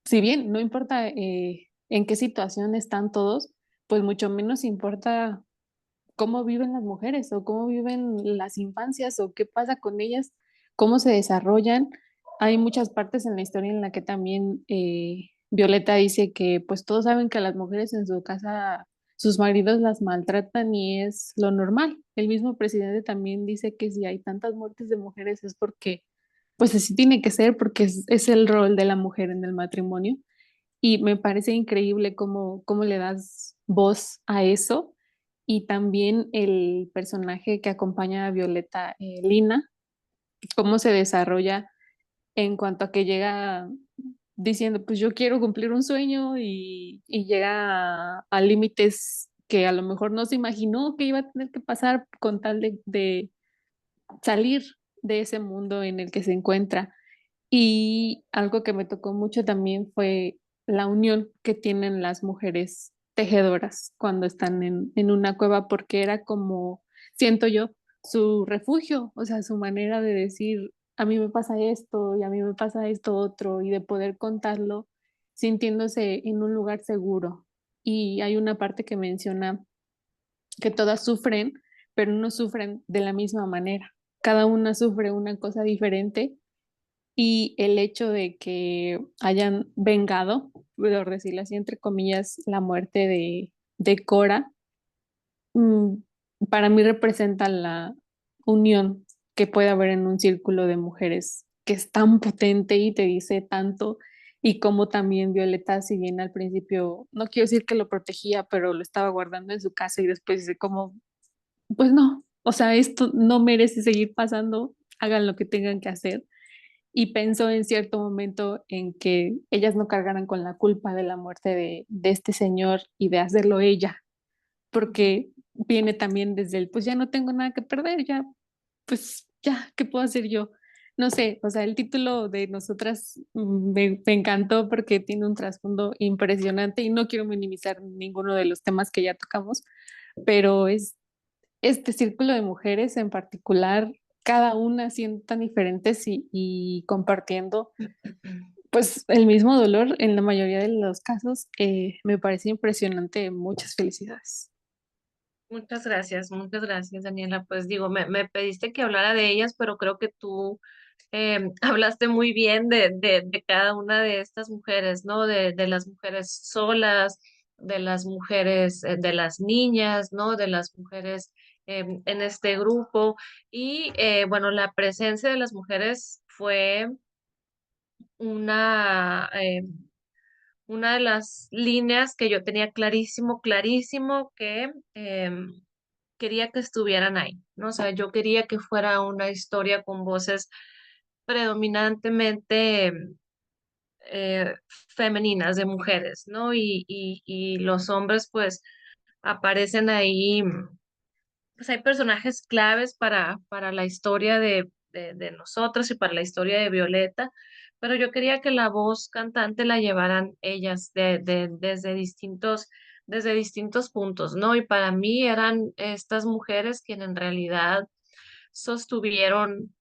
si bien no importa en qué situación están todos, pues mucho menos importa cómo viven las mujeres o cómo viven las infancias o qué pasa con ellas, cómo se desarrollan. Hay muchas partes en la historia en la que también Violeta dice que pues todos saben que a las mujeres en su casa sus maridos las maltratan y es lo normal. El mismo presidente también dice que si hay tantas muertes de mujeres es porque pues así tiene que ser porque es el rol de la mujer en el matrimonio y me parece increíble cómo le das voz a eso. Y también el personaje que acompaña a Violeta, Lina, cómo se desarrolla en cuanto a que llega diciendo, pues yo quiero cumplir un sueño y llega a límites que a lo mejor no se imaginó que iba a tener que pasar con tal de salir de ese mundo en el que se encuentra. Y algo que me tocó mucho también fue la unión que tienen las mujeres tejedoras cuando están en una cueva, porque era como, siento yo, su refugio, o sea, su manera de decir, a mí me pasa esto y a mí me pasa esto otro, y de poder contarlo sintiéndose en un lugar seguro. Y hay una parte que menciona que todas sufren, pero no sufren de la misma manera. Cada una sufre una cosa diferente y el hecho de que hayan vengado, por decirlo así, entre comillas, la muerte de Cora, mm, para mí representa la unión que puede haber en un círculo de mujeres, que es tan potente y te dice tanto, y como también Violeta, si bien al principio, no quiero decir que lo protegía, pero lo estaba guardando en su casa y después dice como, pues no, o sea, esto no merece seguir pasando, hagan lo que tengan que hacer y pensó en cierto momento en que ellas no cargaran con la culpa de la muerte de este señor y de hacerlo ella, porque viene también desde el, pues ya no tengo nada que perder, ya, pues ya, ¿qué puedo hacer yo? No sé, o sea, el título de Nosotras me encantó porque tiene un trasfondo impresionante y no quiero minimizar ninguno de los temas que ya tocamos, pero es este círculo de mujeres en particular, cada una siendo tan diferentes y compartiendo pues el mismo dolor en la mayoría de los casos, me parece impresionante. Muchas felicidades. Muchas gracias, Daniela. Pues digo, me pediste que hablara de ellas, pero creo que tú hablaste muy bien de cada una de estas mujeres, ¿no? De las mujeres solas, de las mujeres, de las niñas, ¿no? De las mujeres en este grupo. Y bueno, la presencia de las mujeres fue una, una de las líneas que yo tenía clarísimo, clarísimo que quería que estuvieran ahí, ¿no? O sea, yo quería que fuera una historia con voces predominantemente eh, femeninas, de mujeres, ¿no? Y los hombres, pues, aparecen ahí, pues hay personajes claves para la historia de nosotros y para la historia de Violeta, pero yo quería que la voz cantante la llevaran ellas desde distintos puntos, ¿no? Y para mí eran estas mujeres quienes en realidad sostuvieron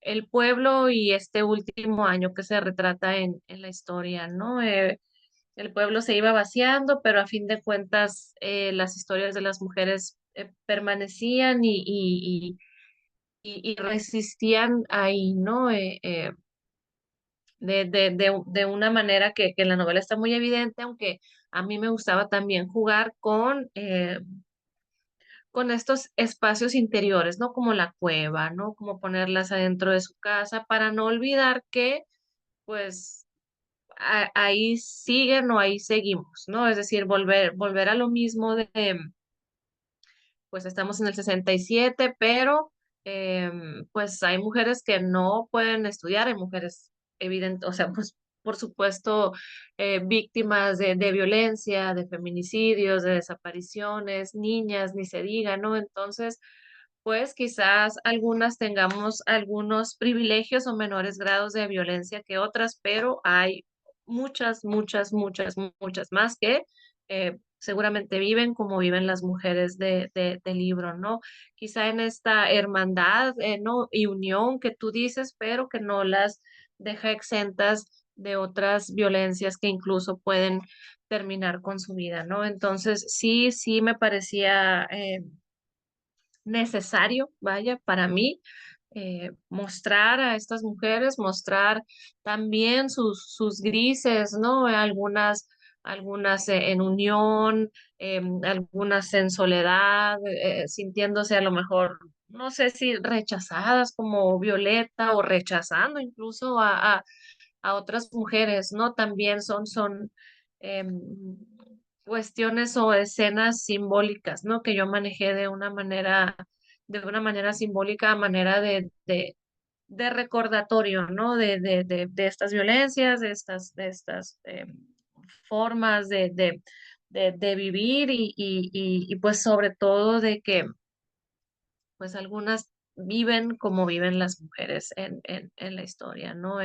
el pueblo y este último año que se retrata en la historia, ¿no? El pueblo se iba vaciando, pero a fin de cuentas las historias de las mujeres permanecían y resistían ahí, ¿no? De una manera que en la novela está muy evidente, aunque a mí me gustaba también jugar con estos espacios interiores, ¿no? Como la cueva, ¿no? Como ponerlas adentro de su casa para no olvidar que, pues, ahí siguen o ahí seguimos, ¿no? Es decir, volver a lo mismo de, pues estamos en el 67, pero pues hay mujeres que no pueden estudiar, hay mujeres evidentes, o sea, pues por supuesto, víctimas de violencia, de feminicidios, de desapariciones, niñas, ni se diga, ¿no? Entonces, pues quizás algunas tengamos algunos privilegios o menores grados de violencia que otras, pero hay muchas más que seguramente viven como viven las mujeres del libro, ¿no? Quizá en esta hermandad, ¿no? Y unión que tú dices, pero que no las deja exentas de otras violencias que incluso pueden terminar con su vida, ¿no? Entonces, sí me parecía necesario, vaya, para mí, mostrar a estas mujeres, mostrar también sus grises, ¿no? Algunas en unión, algunas en soledad, sintiéndose a lo mejor, no sé si rechazadas como Violeta o rechazando incluso a otras mujeres, ¿no? También son em, cuestiones o escenas simbólicas, ¿no? Que yo manejé de una manera simbólica, a manera de recordatorio, ¿no? De estas violencias, de estas formas de vivir y pues sobre todo de que pues algunas viven como viven las mujeres en la historia, ¿no?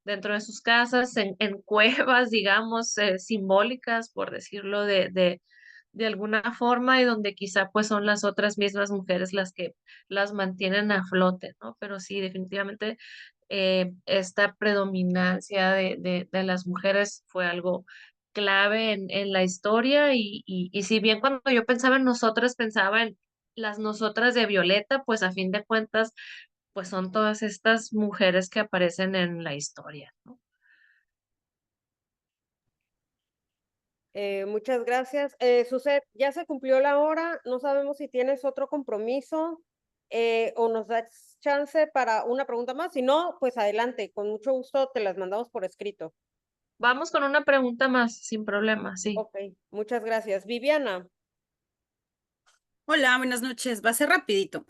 Dentro de sus casas, en cuevas, digamos, simbólicas, por decirlo de alguna forma, y donde quizá pues son las otras mismas mujeres las que las mantienen a flote, ¿no? Pero sí, definitivamente esta predominancia de las mujeres fue algo clave en la historia y si bien cuando yo pensaba en nosotras, pensaba en las nosotras de Violeta, pues a fin de cuentas, pues son todas estas mujeres que aparecen en la historia, ¿no? Muchas gracias. Suset, ya se cumplió la hora, no sabemos si tienes otro compromiso o nos das chance para una pregunta más. Si no, pues adelante, con mucho gusto te las mandamos por escrito. Vamos con una pregunta más, sin problema, sí. Ok, muchas gracias. Viviana. Hola, buenas noches. Va a ser rapidito.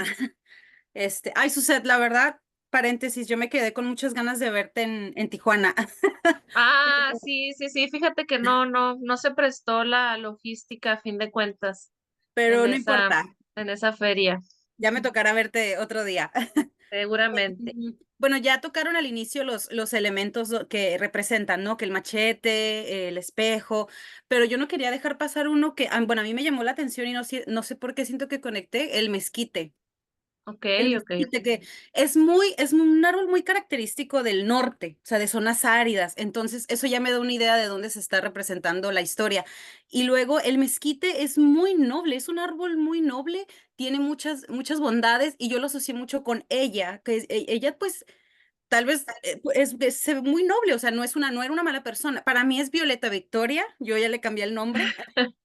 Ay, Suset, la verdad, paréntesis, yo me quedé con muchas ganas de verte en Tijuana. Ah, sí, fíjate que no se prestó la logística a fin de cuentas en Pero no esa, importa, en esa feria, ya me tocará verte otro día. seguramente. Bueno, ya tocaron al inicio los elementos que representan, ¿no? Que el machete, el espejo, pero yo no quería dejar pasar uno que, bueno, a mí me llamó la atención y no sé por qué siento que conecté, el mezquite. Ok, El ok. mezquite que es un árbol muy característico del norte, o sea, de zonas áridas. Entonces, eso ya me da una idea de dónde se está representando la historia. Y luego, el mezquite es muy noble, es un árbol muy noble, tiene muchas bondades y yo lo asocié mucho con ella, ella, pues, tal vez se ve muy noble, o sea, no era una mala persona. Para mí es Violeta Victoria, yo ya le cambié el nombre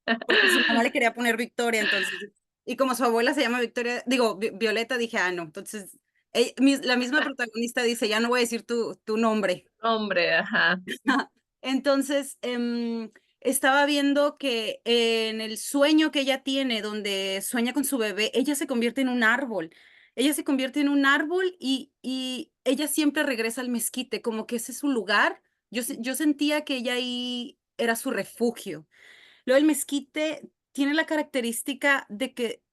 porque su mamá le quería poner Victoria, entonces, y como su abuela se llama Victoria, digo, Violeta, dije, ah, no, entonces, la misma protagonista dice, ya no voy a decir tu nombre. Hombre, ajá. Entonces, estaba viendo que en el sueño que ella tiene, donde sueña con su bebé, ella se convierte en un árbol. Ella se convierte en un árbol y ella siempre regresa al mezquite, como que ese es su lugar. Yo sentía que ella ahí era su refugio. Luego el mezquite tiene la característica de que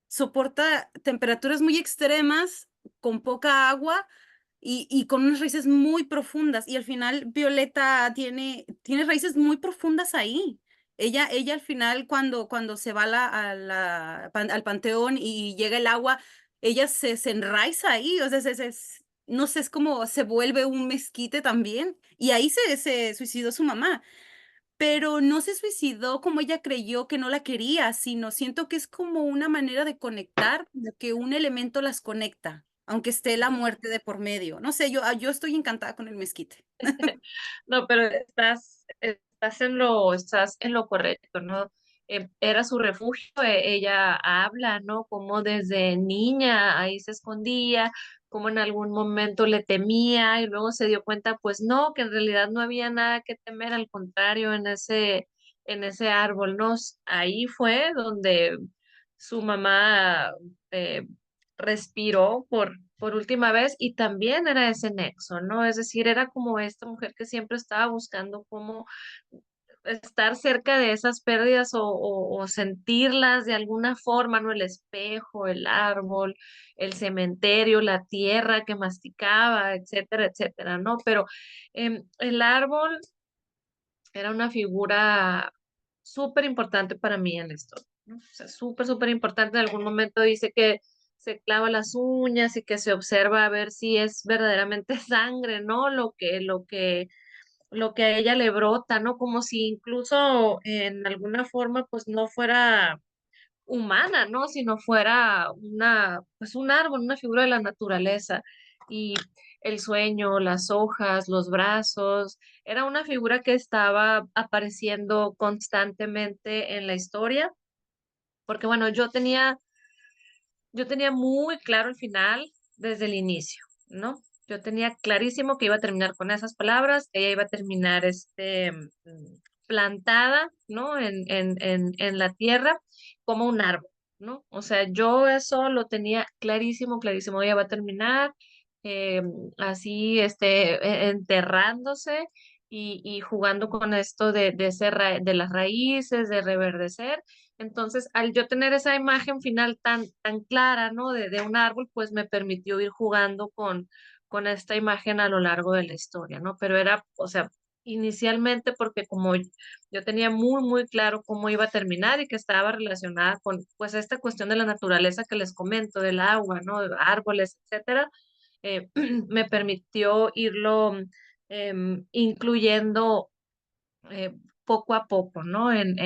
soporta temperaturas muy extremas, con poca agua y con unas raíces muy profundas. Y al final Violeta tiene raíces muy profundas ahí. Ella al final cuando se va al panteón y llega el agua, ella se enraiza ahí, o sea, no sé, es como se vuelve un mezquite también. Y ahí se suicidó su mamá, pero no se suicidó como ella creyó que no la quería, sino siento que es como una manera de conectar, como que un elemento las conecta, aunque esté la muerte de por medio. No sé, yo estoy encantada con el mezquite. No, pero estás en lo correcto, ¿no? Era su refugio, ella habla, ¿no? Como desde niña ahí se escondía, como en algún momento le temía y luego se dio cuenta, pues no, que en realidad no había nada que temer, al contrario, en ese árbol, ¿no? Ahí fue donde su mamá eh, respiró por última vez y también era ese nexo, ¿no? Es decir, era como esta mujer que siempre estaba buscando cómo estar cerca de esas pérdidas o sentirlas de alguna forma, ¿no? El espejo, el árbol, el cementerio, la tierra que masticaba, etcétera, etcétera, ¿no? Pero el árbol era una figura súper importante para mí en la historia, ¿no? O sea, súper, súper importante. En algún momento dice que se clava las uñas y que se observa a ver si es verdaderamente sangre, ¿no? Lo que a ella le brota, ¿no? Como si incluso en alguna forma pues no fuera humana, ¿no? Si no fuera pues un árbol, una figura de la naturaleza. Y el sueño, las hojas, los brazos, era una figura que estaba apareciendo constantemente en la historia, porque bueno, yo tenía muy claro el final desde el inicio, ¿no? Yo tenía clarísimo que iba a terminar con esas palabras, ella iba a terminar plantada, ¿no? En la tierra como un árbol, ¿no? O sea, yo eso lo tenía clarísimo, clarísimo. Ella va a terminar eh, así, enterrándose y jugando con esto de las raíces, de reverdecer. Entonces, al yo tener esa imagen final tan clara, ¿no? De un árbol, pues me permitió ir jugando con esta imagen a lo largo de la historia, ¿no? Pero era, o sea, inicialmente porque como yo tenía muy, muy claro cómo iba a terminar y que estaba relacionada con, pues, esta cuestión de la naturaleza que les comento, del agua, ¿no? De árboles, etcétera, me permitió irlo incluyendo eh, poco a poco, ¿no? En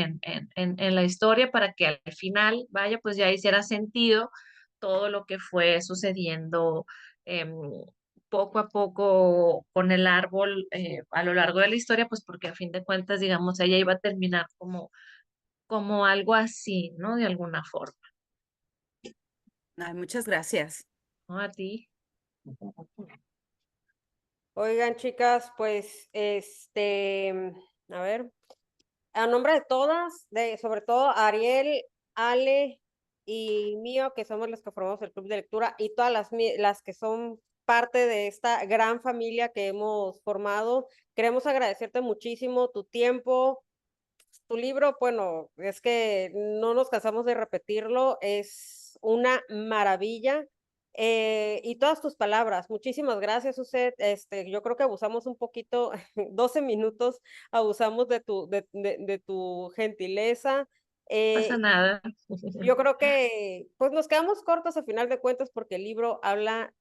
la historia para que al final, vaya, pues ya hiciera sentido todo lo que fue sucediendo em, poco a poco con el árbol a lo largo de la historia, pues porque a fin de cuentas, digamos, ella iba a terminar como algo así, ¿no? De alguna forma. Ay, muchas gracias. ¿No? A ti. Oigan, chicas, pues, a ver, a nombre de todas, sobre todo Ariel, Ale y mío, que somos los que formamos el club de lectura, y todas las que son parte de esta gran familia que hemos formado, queremos agradecerte muchísimo tu tiempo, tu libro. Bueno, es que no nos cansamos de repetirlo, es una maravilla. Y todas tus palabras, muchísimas gracias, Suset. Yo creo que abusamos un poquito, 12 minutos, abusamos de tu gentileza. Pasa nada. Yo creo que pues nos quedamos cortos a final de cuentas porque el libro habla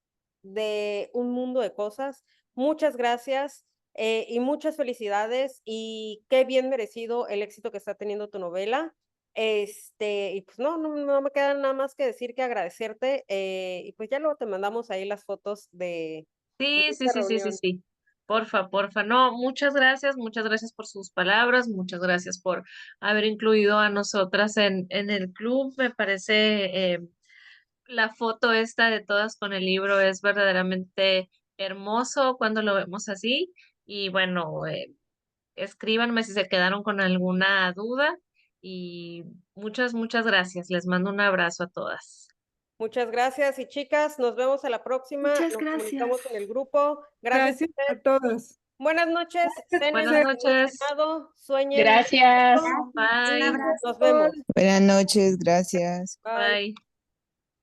de un mundo de cosas. Muchas gracias y muchas felicidades y qué bien merecido el éxito que está teniendo tu novela. Y pues no me queda nada más que decir que agradecerte y pues ya luego te mandamos ahí las fotos de Sí, sí, esta sí, sí, sí, reunión. sí. Porfa, porfa. No, muchas gracias por sus palabras, muchas gracias por haber incluido a nosotras en el club. Me parece la foto esta de todas con el libro es verdaderamente hermoso cuando lo vemos así. Y bueno, escríbanme si se quedaron con alguna duda y muchas, muchas gracias. Les mando un abrazo a todas. Muchas gracias y chicas, nos vemos a la próxima. Muchas Nos comunicamos gracias. en el grupo. Gracias Gracias a Suset. todos. Buenas noches, cenen Buenas Gracias. con buen noches. cenado, sueñen. Gracias. mucho. Bye. Nos vemos. Buenas noches, gracias. Bye. Bye.